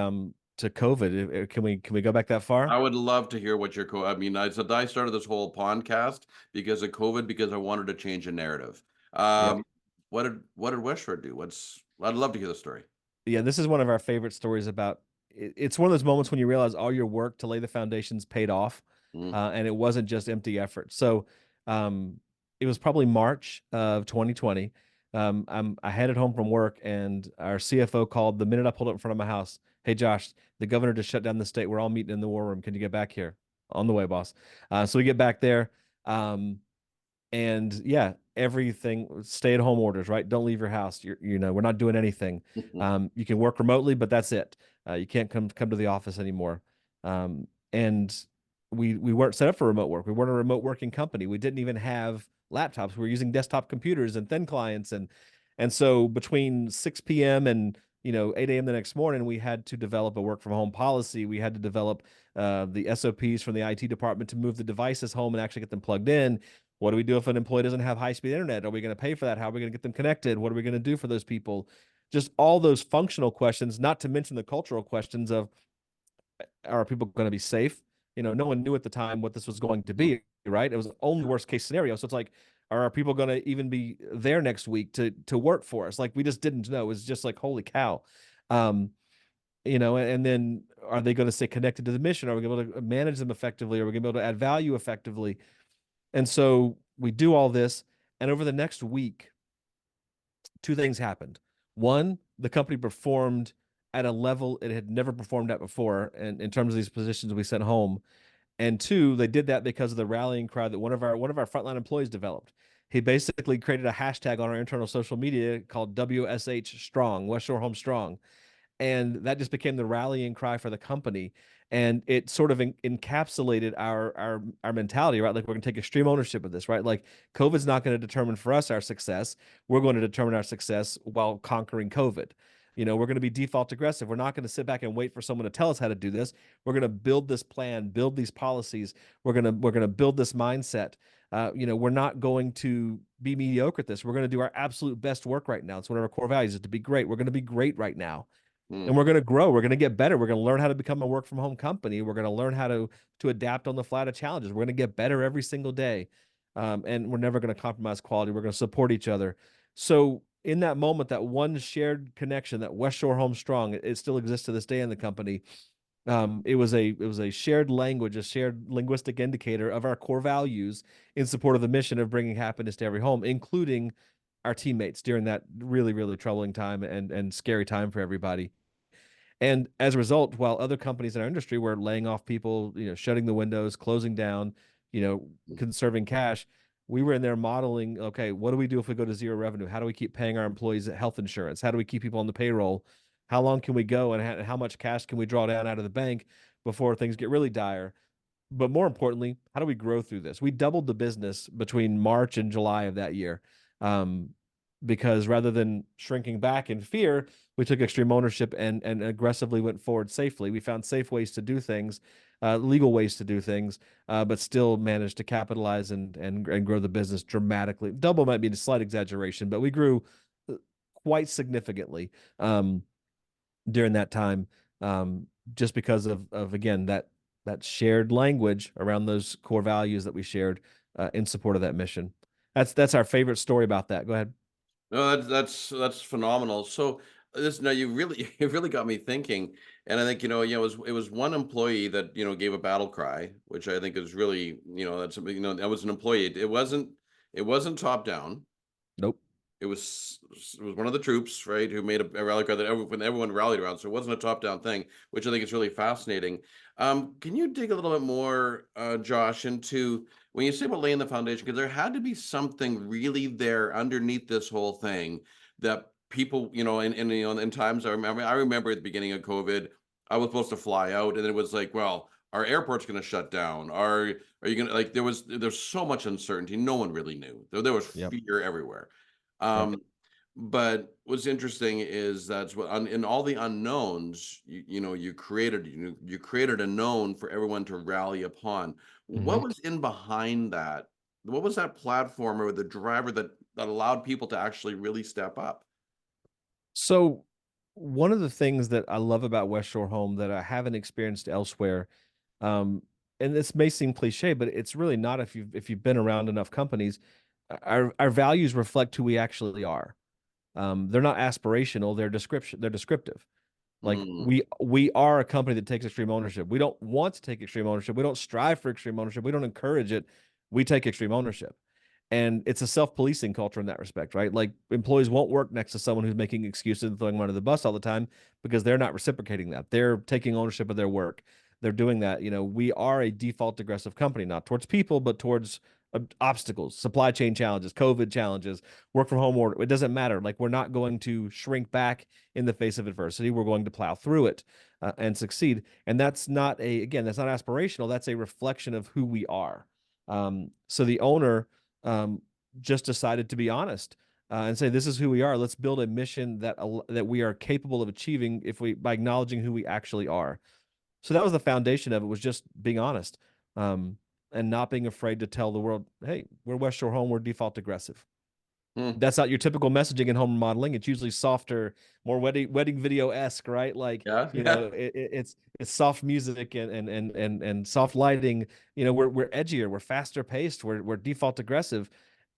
To COVID. Can we go back that far? I would love to hear what your I mean, I started this whole podcast because of COVID because I wanted to change a narrative. Yep. What did Westshore do? I'd love to hear the story. Yeah, this is one of our favorite stories about it's one of those moments when you realize all your work to lay the foundations paid off, Mhm. and it wasn't just empty effort. So um, it was probably March of 2020. I headed home from work, and our CFO called the minute I pulled up in front of my house. Hey, Josh, the governor just shut down the state. We're all meeting in the war room. Can you get back here? On the way, boss. So we get back there. And yeah, everything, stay at home orders, right? Don't leave your house. We're not doing anything. You can work remotely, but that's it. You can't come to the office anymore. And we weren't set up for remote work. We weren't a remote working company. We didn't even have laptops. We were using desktop computers and thin clients, and so between 6 p.m. and 8 a.m. the next morning, we had to develop a work from home policy. We had to develop the SOPs from the IT department to move the devices home and actually get them plugged in. What do we do if an employee doesn't have high-speed internet? Are we going to pay for that? How are we going to get them connected? What are we going to do for those people? Just all those functional questions, not to mention the cultural questions of, are people going to be safe? No one knew at the time what this was going to be, right? It was only worst case scenario. So it's like, are our people going to even be there next week to work for us? Like, we just didn't know. It was just like, holy cow. Um, and then are they going to stay connected to the mission? Are we going to be able to manage them effectively? Are we going to be able to add value effectively? And so we do all this, and over the next week, two things happened. One, the company performed at a level it had never performed at before, and in terms of these positions we sent home. And two, they did that because of the rallying cry that one of our frontline employees developed. He basically created a hashtag on our internal social media called WSH Strong, West Shore Home Strong, and that just became the rallying cry for the company, and it sort of encapsulated our mentality, right? Like, we're going to take extreme ownership of this, right? Like, COVID's not going to determine for us our success. We're going to determine our success while conquering COVID. We're going to be default aggressive. We're not going to sit back and wait for someone to tell us how to do this. We're going to build this plan, build these policies. We're going to build this mindset. We're not going to be mediocre at this. We're going to do our absolute best work right now. It's one of our core values, is to be great. We're going to be great right now. And Mm. we're going to grow. We're going to get better. We're going to learn how to become a work from home company. We're going to learn how to adapt on the fly to challenges. We're going to get better every single day. And we're never going to compromise quality. We're going to support each other. So in that moment, that one shared connection, that Westshore Home Strong, it still exists to this day in the company. It was a shared language, a shared linguistic indicator of our core values in support of the mission of bringing happiness to every home, including our teammates during that really, really troubling time and scary time for everybody. And as a result, while other companies in our industry were laying off people, shutting the windows, closing down, conserving cash, we were in there modeling, okay, what do we do if we go to zero revenue? How do we keep paying our employees health insurance? How do we keep people on the payroll? How long can we go and how much cash can we draw down out of the bank before things get really dire? But more importantly, how do we grow through this? We doubled the business between March and July of that year. Um, because rather than shrinking back in fear, we took extreme ownership and aggressively went forward safely. We found safe ways to do things, legal ways to do things, but still managed to capitalize and grow the business dramatically. Double might be a slight exaggeration, but we grew quite significantly during that time, just because of again that shared language around those core values that we shared in support of that mission. That's our favorite story about that. Go ahead. No, that's phenomenal. So this now you really you really got me thinking, and I think it was one employee that gave a battle cry, which I think is really that's that was an employee. It wasn't top down. Nope. It was one of the troops, right, who made a rally cry that everyone rallied around. So it wasn't a top down thing, which I think is really fascinating. Can you dig a little bit more, Josh, into when you say about laying the foundation? Because there had to be something really there underneath this whole thing that people, in times I remember at the beginning of COVID, I was supposed to fly out, and it was like, well, our airport's going to shut down. Are you going to like? There's so much uncertainty. No one really knew. There was Yep. fear everywhere. Yep. But what's interesting is that's in all the unknowns, you created a known for everyone to rally upon. What Hmm. was in behind that? What was that platform or the driver that allowed people to actually really step up? So one of the things that I love about West Shore Home that I haven't experienced elsewhere, um, and this may seem cliche, but it's really not if you've been around enough companies. Our values reflect who we actually are. They're not aspirational; they're descriptive. Like Mm, we are a company that takes extreme ownership. We don't want to take extreme ownership. We don't strive for extreme ownership. We don't encourage it. We take extreme ownership. And it's a self-policing culture in that respect, right? Like employees won't work next to someone who's making excuses and throwing them under the bus all the time because they're not reciprocating that. They're taking ownership of their work. They're doing that. We are a default aggressive company, not towards people, but towards obstacles, supply chain challenges, COVID challenges, work from home order. It doesn't matter. Like we're not going to shrink back in the face of adversity. We're going to plow through it and succeed. And that's not aspirational. That's a reflection of who we are. So the owner um, just decided to be honest and say, "This is who we are. Let's build a mission that we are capable of achieving if we by acknowledging who we actually are." So that was the foundation of it, was just being honest um, and not being afraid to tell the world, "Hey, we're West Shore Home. We're default aggressive." mm, That's not your typical messaging in home remodeling. It's usually softer, more wedding video esque, right? Like yeah, yeah. it's soft music and soft lighting. We're edgier, we're faster paced, we're default aggressive,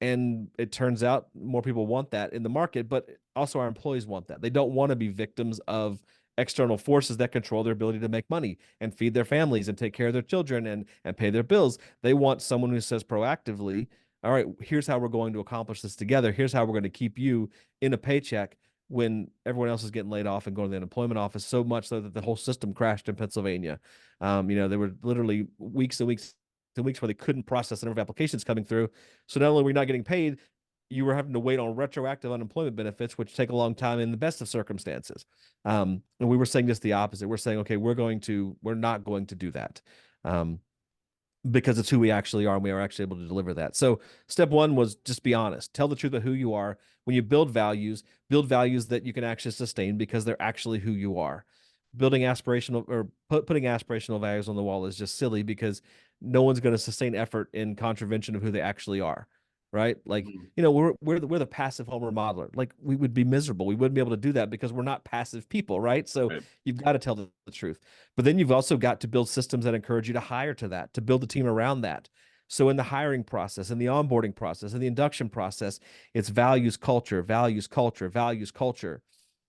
and it turns out more people want that in the market, but also our employees want that. They don't want to be victims of external forces that control their ability to make money and feed their families and take care of their children and pay their bills. They want someone who says proactively, all right, here's how we're going to accomplish this together. Here's how we're going to keep you in a paycheck when everyone else is getting laid off and going to the unemployment office, so much so that the whole system crashed in Pennsylvania. There were literally weeks and weeks and weeks where they couldn't process the number of applications coming through. So not only were you not getting paid, you were having to wait on retroactive unemployment benefits, which take a long time in the best of circumstances. And we were saying just the opposite. We're saying, okay, we're not going to do that. Um, because it's who we actually are and we are actually able to deliver that. So step one was just be honest. Tell the truth of who you are. When you build values that you can actually sustain because they're actually who you are. Building aspirational or putting aspirational values on the wall is just silly because no one's going to sustain effort in contravention of who they actually are. right? Like, Mhm. we're the passive home remodeler. Like, we would be miserable. We wouldn't be able to do that because we're not passive people, right? So Right. you've got to tell the truth. But then you've also got to build systems that encourage you to hire to that, to build a team around that. So in the hiring process, in the onboarding process, in the induction process, it's values, culture, values, culture, values, culture.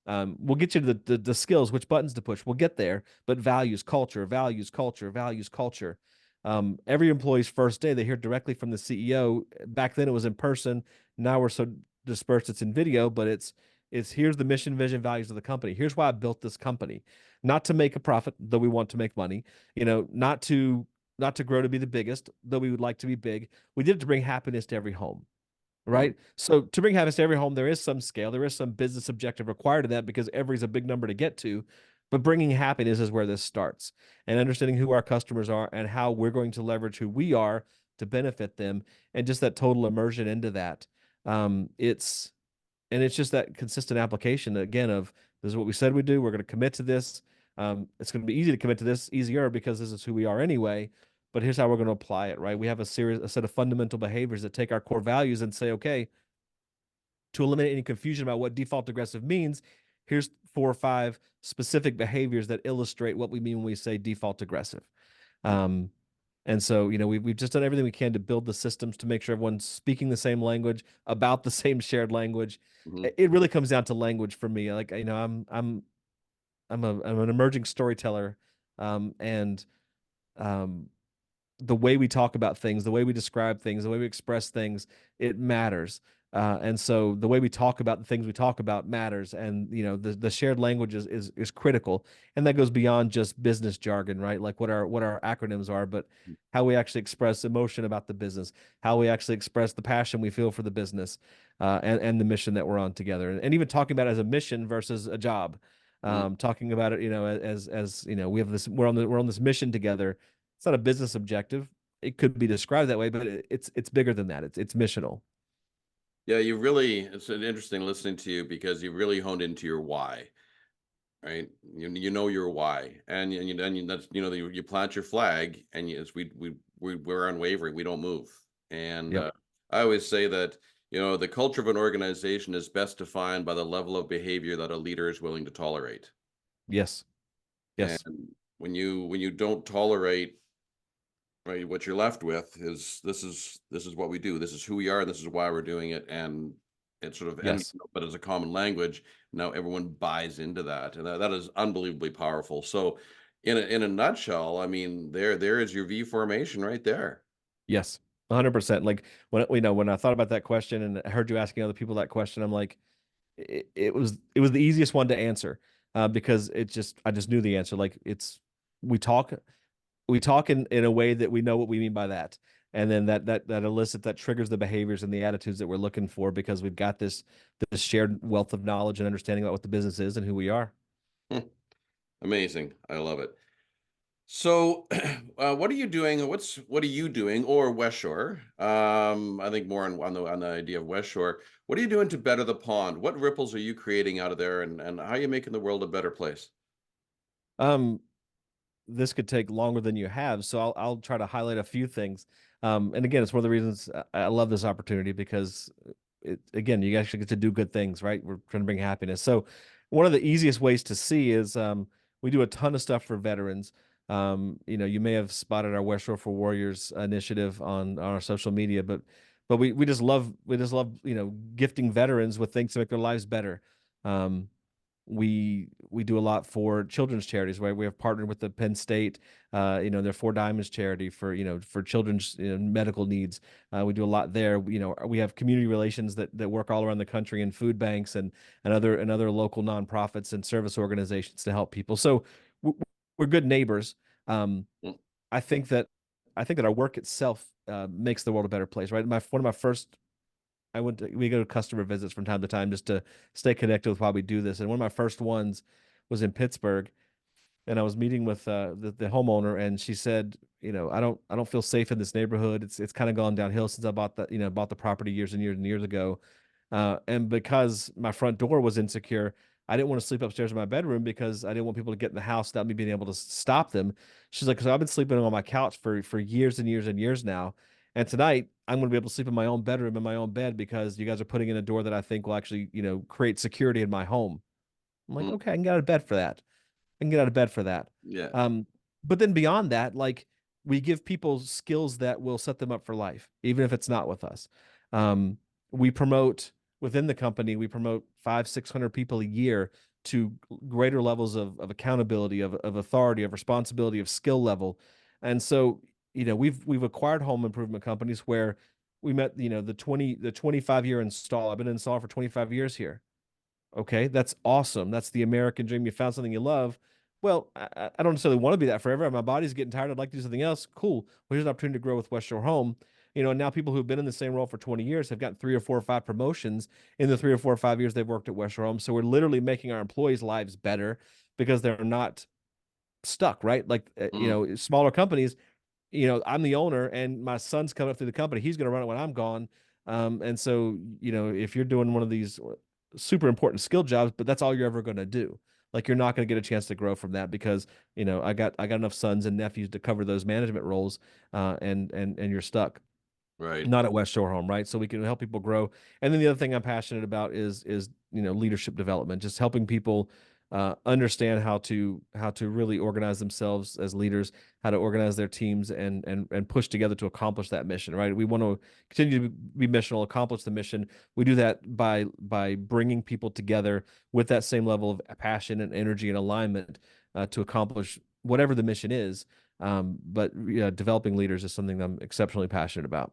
We'll get you to the skills, which buttons to push. We'll get there, but values, culture, values, culture, values, culture. Every employee's first day, they hear directly from the CEO. Back then, it was in person. Now we're so dispersed, it's in video. But it's here's the mission, vision, values of the company. Here's why I built this company, not to make a profit, though we want to make money. Not to grow to be the biggest, though we would like to be big. We did it to bring happiness to every home, Mhm. right? So to bring happiness to every home, there is some scale, there is some business objective required to that because every's a big number to get to. But bringing happiness is where this starts, and understanding who our customers are and how we're going to leverage who we are to benefit them, and just that total immersion into that. It's and it's just that consistent application again of this is what we said we do. We're going to commit to this. It's going to be easy to commit to this, easier because this is who we are anyway. But here's how we're going to apply it, right? We have a set of fundamental behaviors that take our core values and say, okay, to eliminate any confusion about what default aggressive means, here's 4 or 5 specific behaviors that illustrate what we mean when we say default aggressive. Um, and so, we've just done everything we can to build the systems to make sure everyone's speaking the same language, about the same shared language. Mhm. It really comes down to language for me. Like, I'm an emerging storyteller, and um, the way we talk about things, the way we describe things, the way we express things, it matters. And so the way we talk about the things we talk about matters. And the shared language is critical. And that goes beyond just business jargon, right? Like what our acronyms are, but how we actually express emotion about the business, how we actually express the passion we feel for the business, and the mission that we're on together. And even talking about it as a mission versus a job. Mhm. Talking about it, as we have this, we're on this mission together. It's not a business objective. It could be described that way, but it's bigger than that. It's missional. Yeah, it's an interesting listening to you because you really honed into your why, right? You know your why, and that's you plant your flag, and yes, we're unwavering. We don't move, and Yep. I always say that the culture of an organization is best defined by the level of behavior that a leader is willing to tolerate, Yes. and Yes. when you don't tolerate. Right, what you're left with is this is what we do. This is who we are, and this is why we're doing it. And it sort of and Yes. but as a common language, now everyone buys into that, and that is unbelievably powerful. So, in a nutshell, I mean, there is your V formation right there. Yes. 100%. Like when I thought about that question and I heard you asking other people that question, I'm like, it was the easiest one to answer, because I just knew the answer. Like we talk we talk in a way that we know what we mean by that. And then that triggers the behaviors and the attitudes that we're looking for because we've got this shared wealth of knowledge and understanding about what the business is and who we are. Hmm, amazing, I love it. So, what are you doing? What are you doing, or Westshore? I think more on the idea of Westshore. What are you doing to better the pond? What ripples are you creating out of there, and how are you making the world a better place? Um, this could take longer than you have, so I'll try to highlight a few things. And again, it's one of the reasons I love this opportunity because again, you actually get to do good things, right? We're trying to bring happiness. So one of the easiest ways to see is we do a ton of stuff for veterans. You may have spotted our West Shore for Warriors initiative on our social media, but we just love gifting veterans with things to make their lives better. Um, we do a lot for children's charities, right? We have partnered with the Penn State, their Four Diamonds charity for children's medical needs. We do a lot there. We have community relations that work all around the country in food banks and other local nonprofits and service organizations to help people. So w- we're good neighbors. Um, Mm. I think that I think that our work itself makes the world a better place, right? One of my first we go to customer visits from time to time just to stay connected with why we do this. And one of my first ones was in Pittsburgh, and I was meeting with the homeowner, and she said, I don't feel safe in this neighborhood. It's kind of gone downhill since I bought the property years and years and years ago. And because my front door was insecure, I didn't want to sleep upstairs in my bedroom because I didn't want people to get in the house without me being able to stop them. She's like, so I've been sleeping on my couch for years and years and years now. And tonight I'm going to be able to sleep in my own bedroom in my own bed because you guys are putting in a door that I think will actually, create security in my home. I'm like, Mm, okay, I can get out of bed for that. I can get out of bed for that. yeah. Um, but then beyond that, like we give people skills that will set them up for life, even if it's not with us. Um, we promote within the company, we promote 600 people a year to greater levels of accountability, of authority, of responsibility, of skill level. And so, we've acquired home improvement companies where we met, the 25-year install. I've been an installer for 25 years here. Okay, that's awesome. That's the American dream. You found something you love. Well, I don't necessarily want to be that forever. My body's getting tired. I'd like to do something else. Cool. Well, here's an opportunity to grow with Westshore Home. And now people who've been in the same role for 20 years have gotten 3 or 4 or 5 promotions in the 3 or 4 or 5 years they've worked at Westshore Home. So we're literally making our employees' lives better because they're not stuck, right? Like, Mm, smaller companies, I'm the owner and my son's coming up through the company. He's going to run it when I'm gone. And so, if you're doing one of these super important skill jobs, but that's all you're ever going to do, like you're not going to get a chance to grow from that because, I got enough sons and nephews to cover those management roles. And you're stuck. right. Not at West Shore Home, right? So we can help people grow. And then the other thing I'm passionate about is leadership development, just helping people understand how to really organize themselves as leaders, how to organize their teams and push together to accomplish that mission, right? We want to continue to be missional, accomplish the mission. We do that by bringing people together with that same level of passion and energy and alignment to accomplish whatever the mission is. But developing leaders is something that I'm exceptionally passionate about.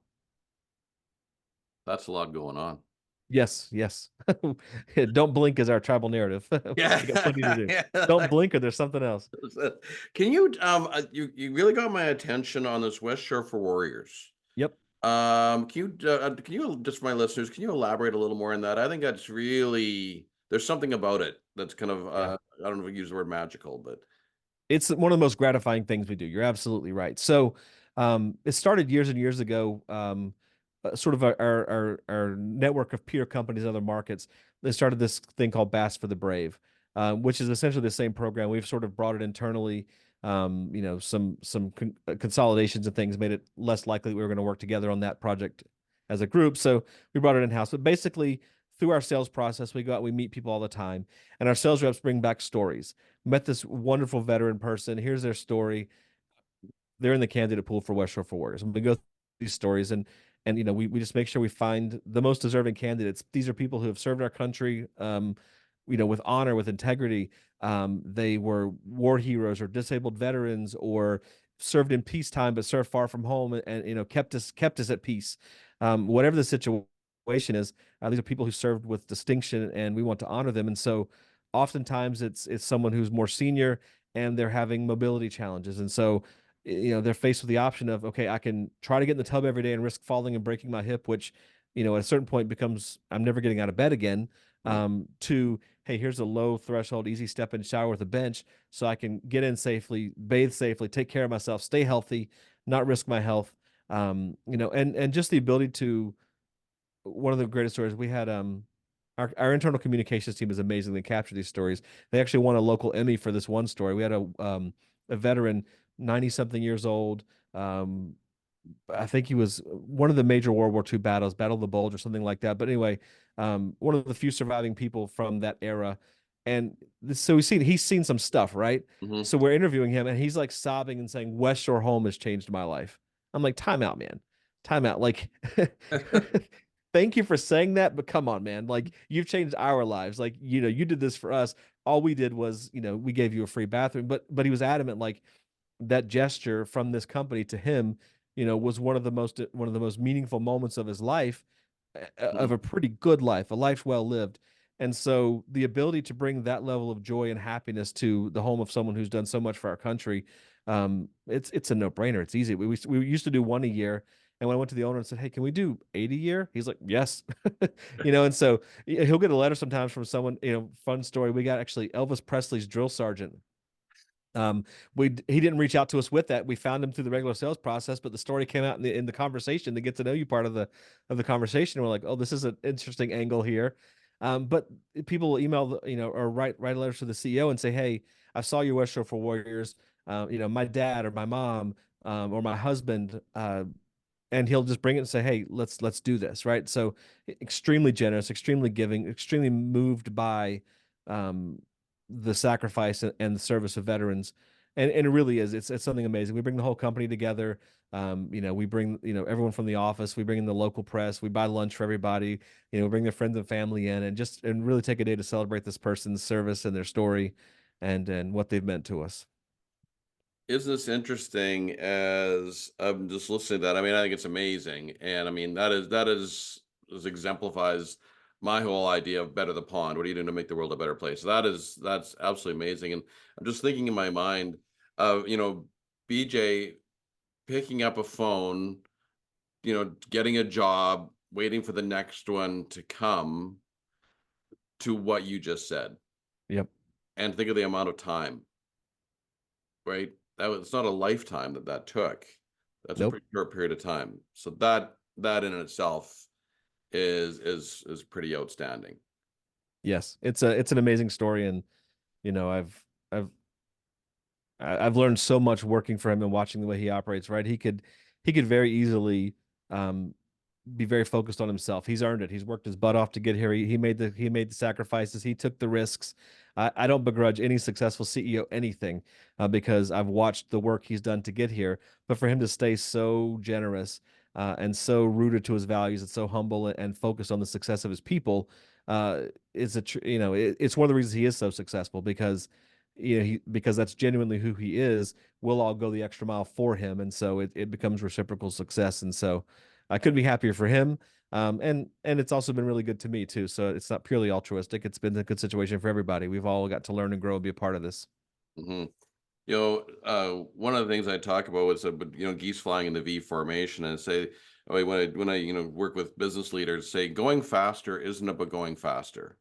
That's a lot going on. Yes, yes. Don't blink is our tribal narrative. Yeah. We got plenty to do. Don't Yeah. blink or there's something else. Can you you really got my attention on this West Shore for Warriors. Yep. Can you just for my listeners, can you elaborate a little more on that? I think that's really there's something about it that's kind of Yeah. I don't know if I use the word magical, but It's one of the most gratifying things we do. You're absolutely right. So, it started years and years ago. Sort of our network of peer companies in other markets. They started this thing called Bass for the Brave, which is essentially the same program. We've sort of brought it internally. Some consolidations and things made it less likely we were going to work together on that project as a group. So we brought it in house. But basically, through our sales process, we go out, we meet people all the time, and our sales reps bring back stories. Met this wonderful veteran person. Here's their story. They're in the candidate pool for West Shore for Warriors. And we go through these stories and we just make sure we find the most deserving candidates. These are people who have served our country, with honor, with integrity. They were war heroes or disabled veterans or served in peacetime but served far from home and kept us at peace. Whatever the situation is, these are people who served with distinction and we want to honor them. And so oftentimes it's someone who's more senior and they're having mobility challenges. And so they're faced with the option of, okay, I can try to get in the tub every day and risk falling and breaking my hip, which, at a certain point becomes, I'm never getting out of bed again. mm, To, hey, here's a low threshold, easy step in shower with a bench so I can get in safely, bathe safely, take care of myself, stay healthy, not risk my health. And just the ability to, one of the greatest stories we had, our internal communications team is amazing. They capture these stories. They actually won a local Emmy for this one story. We had a veteran, 90 something years old. I think he was one of the major World War II battles, Battle of the Bulge or something like that. But anyway, one of the few surviving people from that era. And so he's seen some stuff, right? mhm. So we're interviewing him and he's like sobbing and saying, West Shore Home has changed my life. I'm like, time out, man. Time out. Like, thank you for saying that, but come on, man. Like, you've changed our lives. Like, you did this for us. All we did was, we gave you a free bathroom. But he was adamant, like, that gesture from this company to him, was one of the most meaningful moments of his life, of Mhm. a pretty good life, a life well lived. And so the ability to bring that level of joy and happiness to the home of someone who's done so much for our country, it's a no-brainer. It's easy. We used to do one a year. And when I went to the owner and said, "Hey, can we do 80 a year?" He's like, "Yes." And so he'll get a letter sometimes from someone, fun story. We got actually Elvis Presley's drill sergeant. He didn't reach out to us with that. We found him through the regular sales process, but the story came out in the conversation, the get to know you part of the conversation. We're like, oh, this is an interesting angle here. But people will email, or write letters to the CEO and say, hey, I saw your West Shore for Warriors. My dad or my mom or my husband and he'll just bring it and say, "Hey, let's do this," right? So extremely generous, extremely giving, extremely moved by um, the sacrifice and the service of veterans, and it really is. It's something amazing. We bring the whole company together. We bring everyone from the office. We bring in the local press. We buy lunch for everybody. We bring their friends and family in, and really take a day to celebrate this person's service and their story, and what they've meant to us. Isn't this interesting? As I'm just listening to that, I mean, I think it's amazing, and I mean that is this exemplifies my whole idea of better the pond. What are you doing to make the world a better place? That's absolutely amazing, and I'm just thinking in my mind of BJ picking up a phone, getting a job, waiting for the next one to come, to what you just said, Yep. and think of the amount of time, right? That was, it's not a lifetime that took. That's a Nope. pretty short period of time. So that in itself is pretty outstanding. Yes, it's an amazing story, and you know, I've I've learned so much working for him and watching the way he operates, right? He could very easily um be very focused on himself. He's earned it. He's worked his butt off to get here. He made the sacrifices. He took the risks. I don't begrudge any successful CEO anything because I've watched the work he's done to get here. But for him to stay so generous and so rooted to his values and so humble and focused on the success of his people is it's one of the reasons he is so successful because because that's genuinely who he is. We'll all go the extra mile for him, and so it becomes reciprocal success. And so I couldn't be happier for him. And it's also been really good to me too. So it's not purely altruistic. It's been a good situation for everybody. We've all got to learn and grow and be a part of this. Hmm. One of the things I talk about was geese flying in the V formation, and say, when I work with business leaders, say going faster isn't about going faster.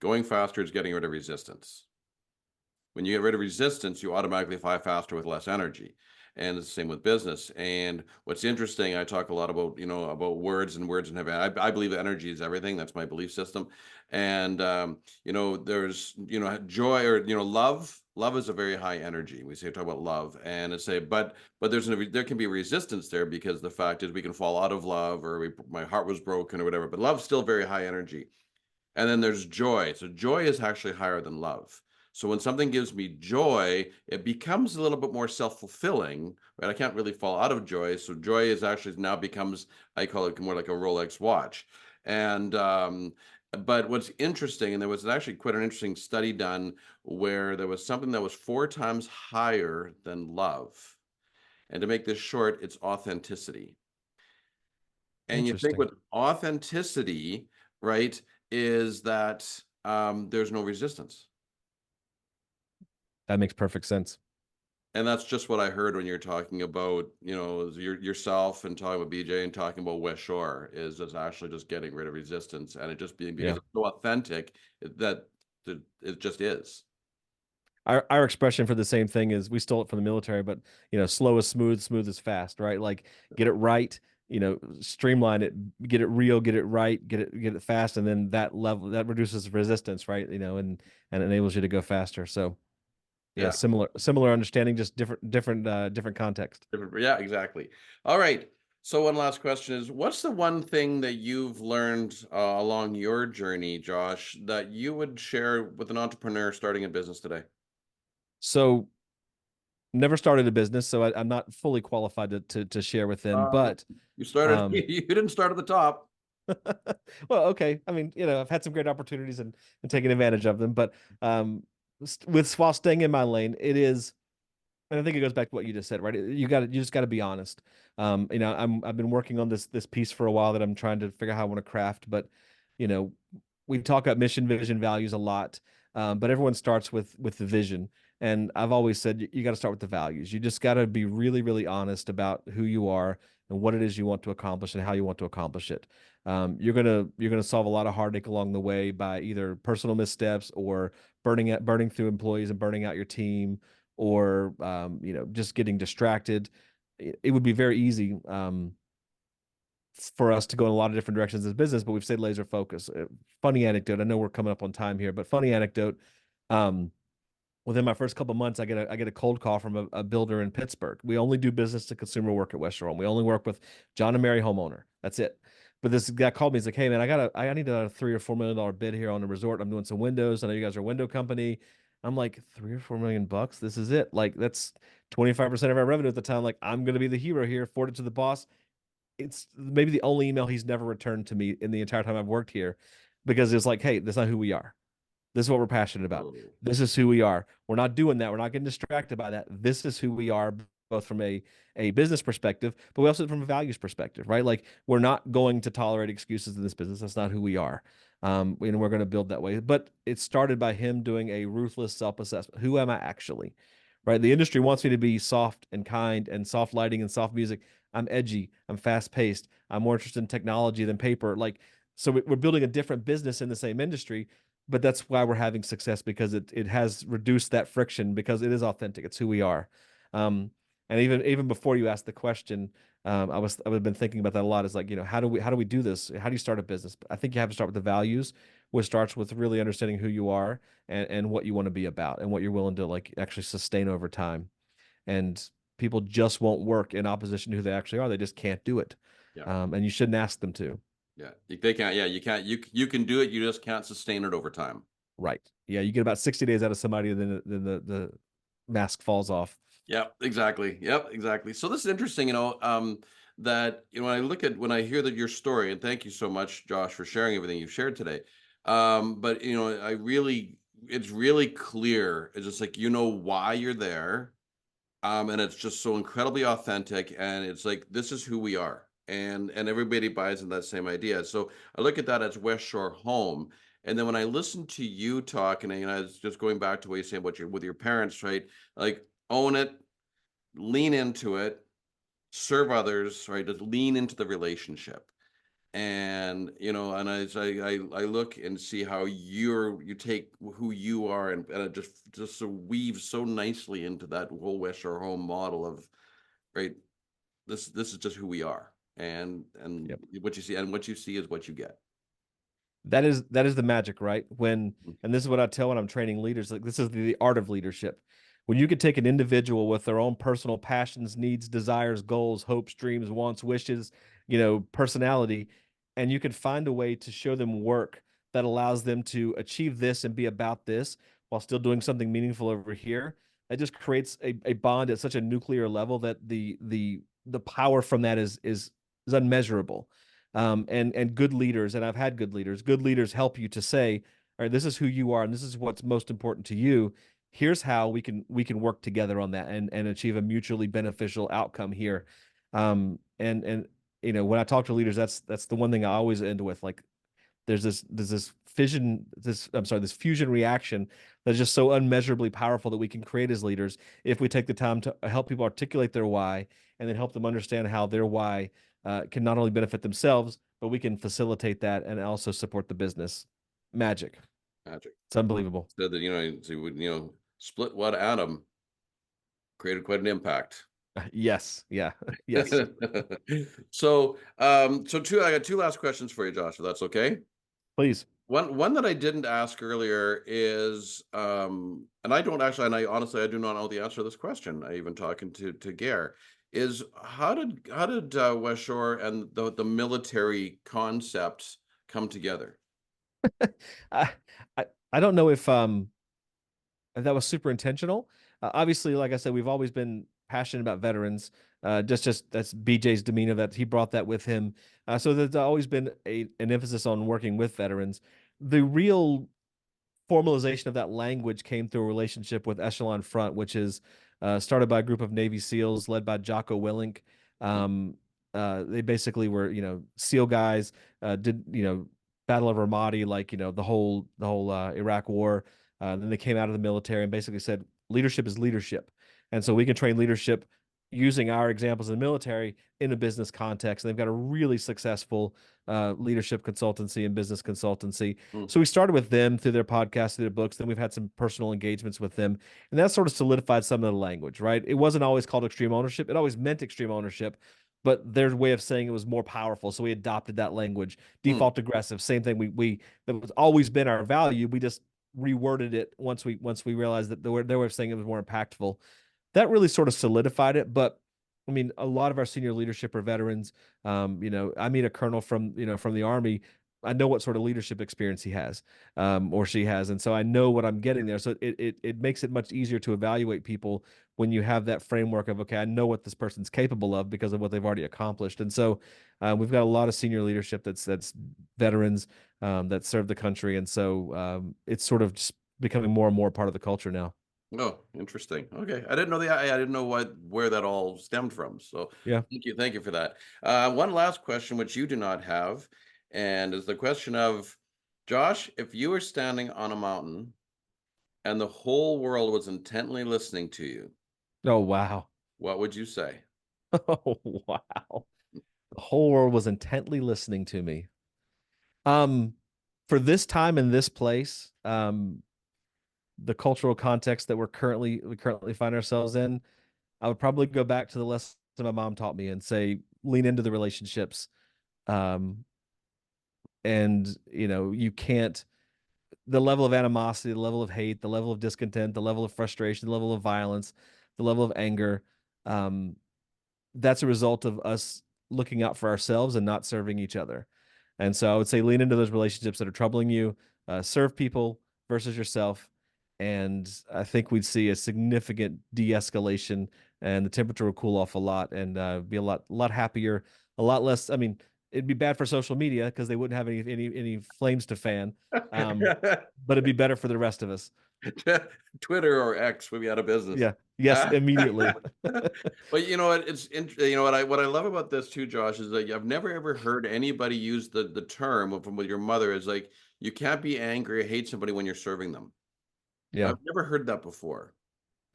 Going faster is getting rid of resistance. When you get rid of resistance, you automatically fly faster with less energy. And it's the same with business. And what's interesting, I talk a lot about, about words and words in heaven. I believe energy is everything. That's my belief system. And, there's, joy, or, love. Love is a very high energy. We say, talk about love, and it's say, but there can be resistance there, because the fact is we can fall out of love, or my heart was broken or whatever, but love's still very high energy. And then there's joy. So joy is actually higher than love. So when something gives me joy, it becomes a little bit more self-fulfilling, right? I can't really fall out of joy. So joy is actually now becomes, I call it more like a Rolex watch. And but what's interesting, and there was actually quite an interesting study done where there was something that was 4 times higher than love. And to make this short, it's authenticity. And you think Interesting. with authenticity, right, is that there's no resistance. That makes perfect sense. And that's just what I heard when you're talking about, yourself, and talking about BJ, and talking about Westshore, is just actually just getting rid of resistance, and it just being, because Yeah. it's so authentic that it just is. Our expression for the same thing is we stole it from the military, but slow is smooth, smooth is fast, right? Like get it right, streamline it, get it real, get it right, get it fast, and then that level that reduces resistance, right? And enables you to go faster. So yeah, Yeah. similar understanding, just different context. Yeah, exactly. All right. So one last question is, what's the one thing that you've learned along your journey, Josh, that you would share with an entrepreneur starting a business today? So never started a business, so I'm not fully qualified to share with them. Uh, But you started, um, you didn't start at the top. well, okay. I mean, I've had some great opportunities and taken advantage of them, but with while staying in my lane, it is. And I think it goes back to what you just said, right? You just got to be honest. I've been working on this piece for a while that I'm trying to figure out how I want to craft, but you know, we talk about mission, vision, values a lot, but everyone starts with the vision. And I've always said you got to start with the values. You just got to be really, really honest about who you are and what it is you want to accomplish and how you want to accomplish it. You're gonna solve a lot of heartache along the way by either personal missteps or burning through employees and burning out your team or just getting distracted. It would be very easy for us to go in a lot of different directions as business, but we've stayed laser focused. Funny anecdote. I know we're coming up on time here, but funny anecdote. Um, Within my first couple of months, I get a cold call from a builder in Pittsburgh. We only do business to consumer work at Westshore Home. We only work with John and Mary homeowner. That's it. But this guy called me. He's like, "Hey man, I need a $3 or $4 million bid here on the resort. I'm doing some windows. I know you guys are a window company." I'm like, $3 or $4 million bucks. This is it. Like that's 25% of our revenue at the time. Like I'm gonna be the hero here. Forward it to the boss. It's maybe the only email he's never returned to me in the entire time I've worked here, because it's like, hey, that's not who we are. This is what we're passionate about. Oh, This is who we are. We're not doing that. We're not getting distracted by that. This is who we are, both from a business perspective, but we also from a values perspective, right? Like we're not going to tolerate excuses in this business. That's not who we are. And we're going to build that way. But it started by him doing a ruthless self-assessment. Who am I actually? Right? The industry wants me to be soft and kind and soft lighting and soft music. I'm edgy. I'm fast paced. I'm more interested in technology than paper. Like, so we're building a different business in the same industry, but that's why we're having success, because it has reduced that friction, because it is authentic. It's who we are. And even before you asked the question, I've been thinking about that a lot. Is like, how do we do this? How do you start a business? I think you have to start with the values, which starts with really understanding who you are and what you want to be about and what you're willing to like actually sustain over time. And people just won't work in opposition to who they actually are. They just can't do it. yeah. And you shouldn't ask them to. Yeah. They can't. Yeah. You can't. You can do it. You just can't sustain it over time. Right. Yeah, you get about 60 days out of somebody, then the mask falls off. Yeah, exactly. Yep, exactly. So this is interesting, that when I look at when I hear that your story, and thank you so much, Josh, for sharing everything you've shared today. But it's really clear. It's just like why you're there, and it's just so incredibly authentic, and it's like this is who we are, and everybody buys in that same idea. So I look at that as West Shore Home, and then when I listen to you talk, and I was just going back to what you say about your with your parents, right? Like own it, lean into it, serve others, right? Just lean into the relationship. And and I look and see how you take who you are, and it just so weaves so nicely into that whole Westshore Home model of, right, this is just who we are. And Yep. what you see is what you get. That is the magic, right? When Mm. and this is what I tell when I'm training leaders, like this is the art of leadership. When you could take an individual with their own personal passions, needs, desires, goals, hopes, dreams, wants, wishes, personality, and you could find a way to show them work that allows them to achieve this and be about this while still doing something meaningful over here. It just creates a bond at such a nuclear level that the power from that is unmeasurable. And good leaders, and I've had good leaders help you to say, all right, this is who you are and this is what's most important to you. Here's how we can work together on that and achieve a mutually beneficial outcome here. And when I talk to leaders, that's the one thing I always end with. Like there's this fission this I'm sorry this fusion reaction that's just so unmeasurably powerful that we can create as leaders if we take the time to help people articulate their why, and then help them understand how their why can not only benefit themselves, but we can facilitate that and also support the business. Magic. Magic. It's unbelievable. Said that so you would split what atom created quite an impact. Yes. Yeah. Yes. I got two last questions for you, Josh, if that's okay. Please. One that I didn't ask earlier is, and I don't actually, and I honestly I do not know the answer to this question. I even talking to Gare, is how did West Shore and the military concepts come together? I, I don't know if that was super intentional. Obviously, like I said, we've always been passionate about veterans. Just that's BJ's demeanor, that he brought that with him. So there's always been an emphasis on working with veterans. The real formalization of that language came through a relationship with Echelon Front, which is started by a group of Navy SEALs led by Jocko Willink. Mm, They basically were, SEAL guys, did, Battle of Ramadi, like, the whole Iraq War. Then they came out of the military and basically said, leadership is leadership. And so we can train leadership using our examples in the military in a business context. And they've got a really successful leadership consultancy and business consultancy. mm, So we started with them through their podcast, through their books. Then we've had some personal engagements with them. And that sort of solidified some of the language, right? It wasn't always called extreme ownership. It always meant extreme ownership, but their way of saying it was more powerful. So we adopted that language. mm. Default aggressive, same thing. We that was always been our value. We just reworded it once we realized that their way of saying it was more impactful. That really sort of solidified it. But I mean, a lot of our senior leadership are veterans. I meet a colonel from the Army. I know what sort of leadership experience he has, or she has, and so I know what I'm getting there. So it makes it much easier to evaluate people when you have that framework of, okay, I know what this person's capable of because of what they've already accomplished. And so we've got a lot of senior leadership that's veterans, that serve the country, and so it's sort of just becoming more and more part of the culture now. Oh, interesting. Okay, I didn't know I didn't know where that all stemmed from. So Yeah. thank you for that. One last question, which you do not have, and is the question of, Josh, if you were standing on a mountain and the whole world was intently listening to you, Oh wow. what would you say? Oh wow. The whole world was intently listening to me. Um, for this time and this place, the cultural context that we currently find ourselves in, I would probably go back to the lesson my mom taught me and say, lean into the relationships. Um, and you can't the level of animosity, the level of hate, the level of discontent, the level of frustration, the level of violence, the level of anger. Um, that's a result of us looking out for ourselves and not serving each other. And so I would say lean into those relationships that are troubling you, serve people versus yourself. And I think we'd see a significant de-escalation, and the temperature will cool off a lot, and be a lot happier, a lot less. I mean, it'd be bad for social media because they wouldn't have any flames to fan. Um, but it'd be better for the rest of us. Twitter or X would be out of business. Yeah. Yes, immediately. But you know what? You know what I love about this too, Josh, is that I've never ever heard anybody use the term from with your mother is like, you can't be angry or hate somebody when you're serving them. Yeah. I've never heard that before,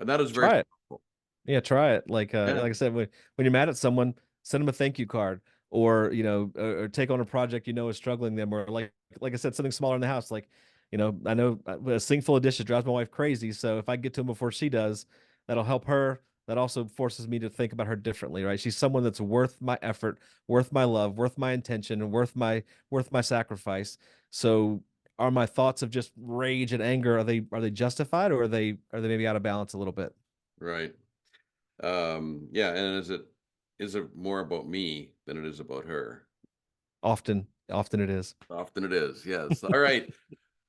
and that is very Try it. powerful. Yeah, try it. Yeah. Like I said, when you're mad at someone, send them a thank you card, or or take on a project is struggling them, or like I said, something smaller in the house. Like, I know a sink full of dishes drives my wife crazy. So if I get to them before she does, that'll help her. That also forces me to think about her differently, right? She's someone that's worth my effort, worth my love, worth my intention, and worth my sacrifice. So are my thoughts of just rage and anger, are they justified, or are they maybe out of balance a little bit? Right. Yeah, and is it more about me than it is about her? Often it is. Often it is, yes. All right.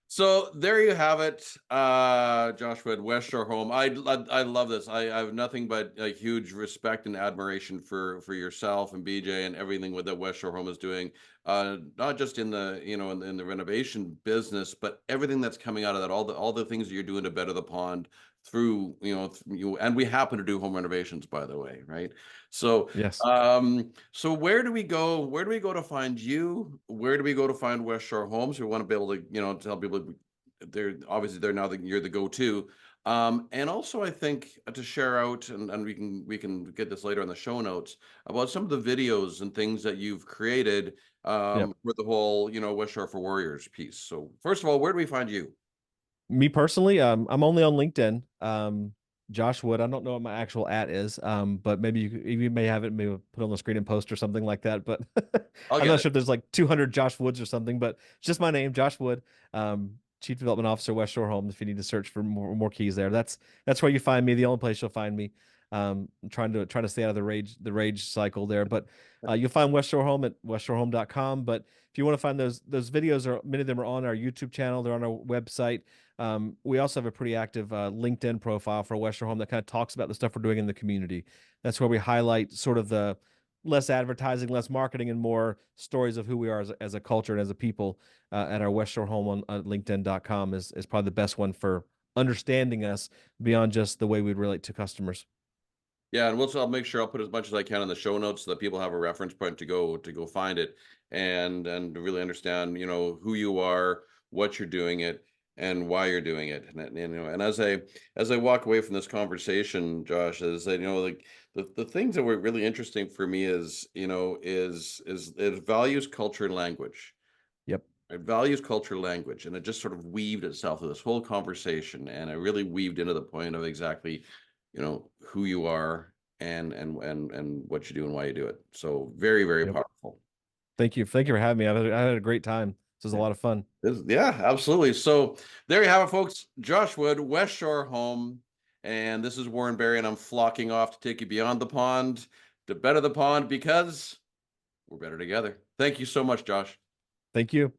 So there you have it, Joshua at Westshore Home. I love this. I have nothing but a huge respect and admiration for yourself and BJ and everything with that Westshore Home is doing. Not just in the in the renovation business, but everything that's coming out of that. All the things that you're doing to better the pond through and we happen to do home renovations, by the way, right? So Yes. so where do we go? Where do we go to find you? Where do we go to find West Shore Homes? We want to be able to, tell people they're now you're the go-to. And also I think to share out, and we can get this later on the show notes about some of the videos and things that you've created Yep. with the whole, West Shore for Warriors piece. So first of all, where do we find you? Me personally, I'm only on LinkedIn. Josh Wood. I don't know what my actual at is. But maybe you may have it maybe put on the screen and post or something like that. But I'll I'm get not it. sure if there's like 200 Josh Woods or something. But it's just my name, Josh Wood. Chief Development Officer, West Shore Home. If you need to search for more keys there, that's where you find me. The only place you'll find me. I'm trying to stay out of the rage cycle there. But you'll find West Shore Home at westshorehome.com. But if you want to find those videos, or many of them are on our YouTube channel. They're on our website. We also have a pretty active LinkedIn profile for Westshore Home that kind of talks about the stuff we're doing in the community. That's where we highlight sort of the less advertising, less marketing, and more stories of who we are as a culture and as a people. At our Westshore Home on LinkedIn.com is probably the best one for understanding us beyond just the way we'd relate to customers. Yeah, and I'll make sure I'll put as much as I can in the show notes so that people have a reference point to go find it and to really understand, who you are, what you're doing it, and why you're doing it. And as I walk away from this conversation, Josh, is that like the things that were really interesting for me is it values culture and language. Yep. It values culture, language, and it just sort of weaved itself through this whole conversation, and it really weaved into the point of exactly, who you are and what you do and why you do it. So very, very Yep. powerful. Thank you. Thank you for having me. I had a great time. This is a lot of fun. Yeah, absolutely. So there you have it, folks. Josh Wood, Westshore Home. And this is Warren Barry, and I'm flocking off to take you beyond the pond, to better the pond, because we're better together. Thank you so much, Josh. Thank you.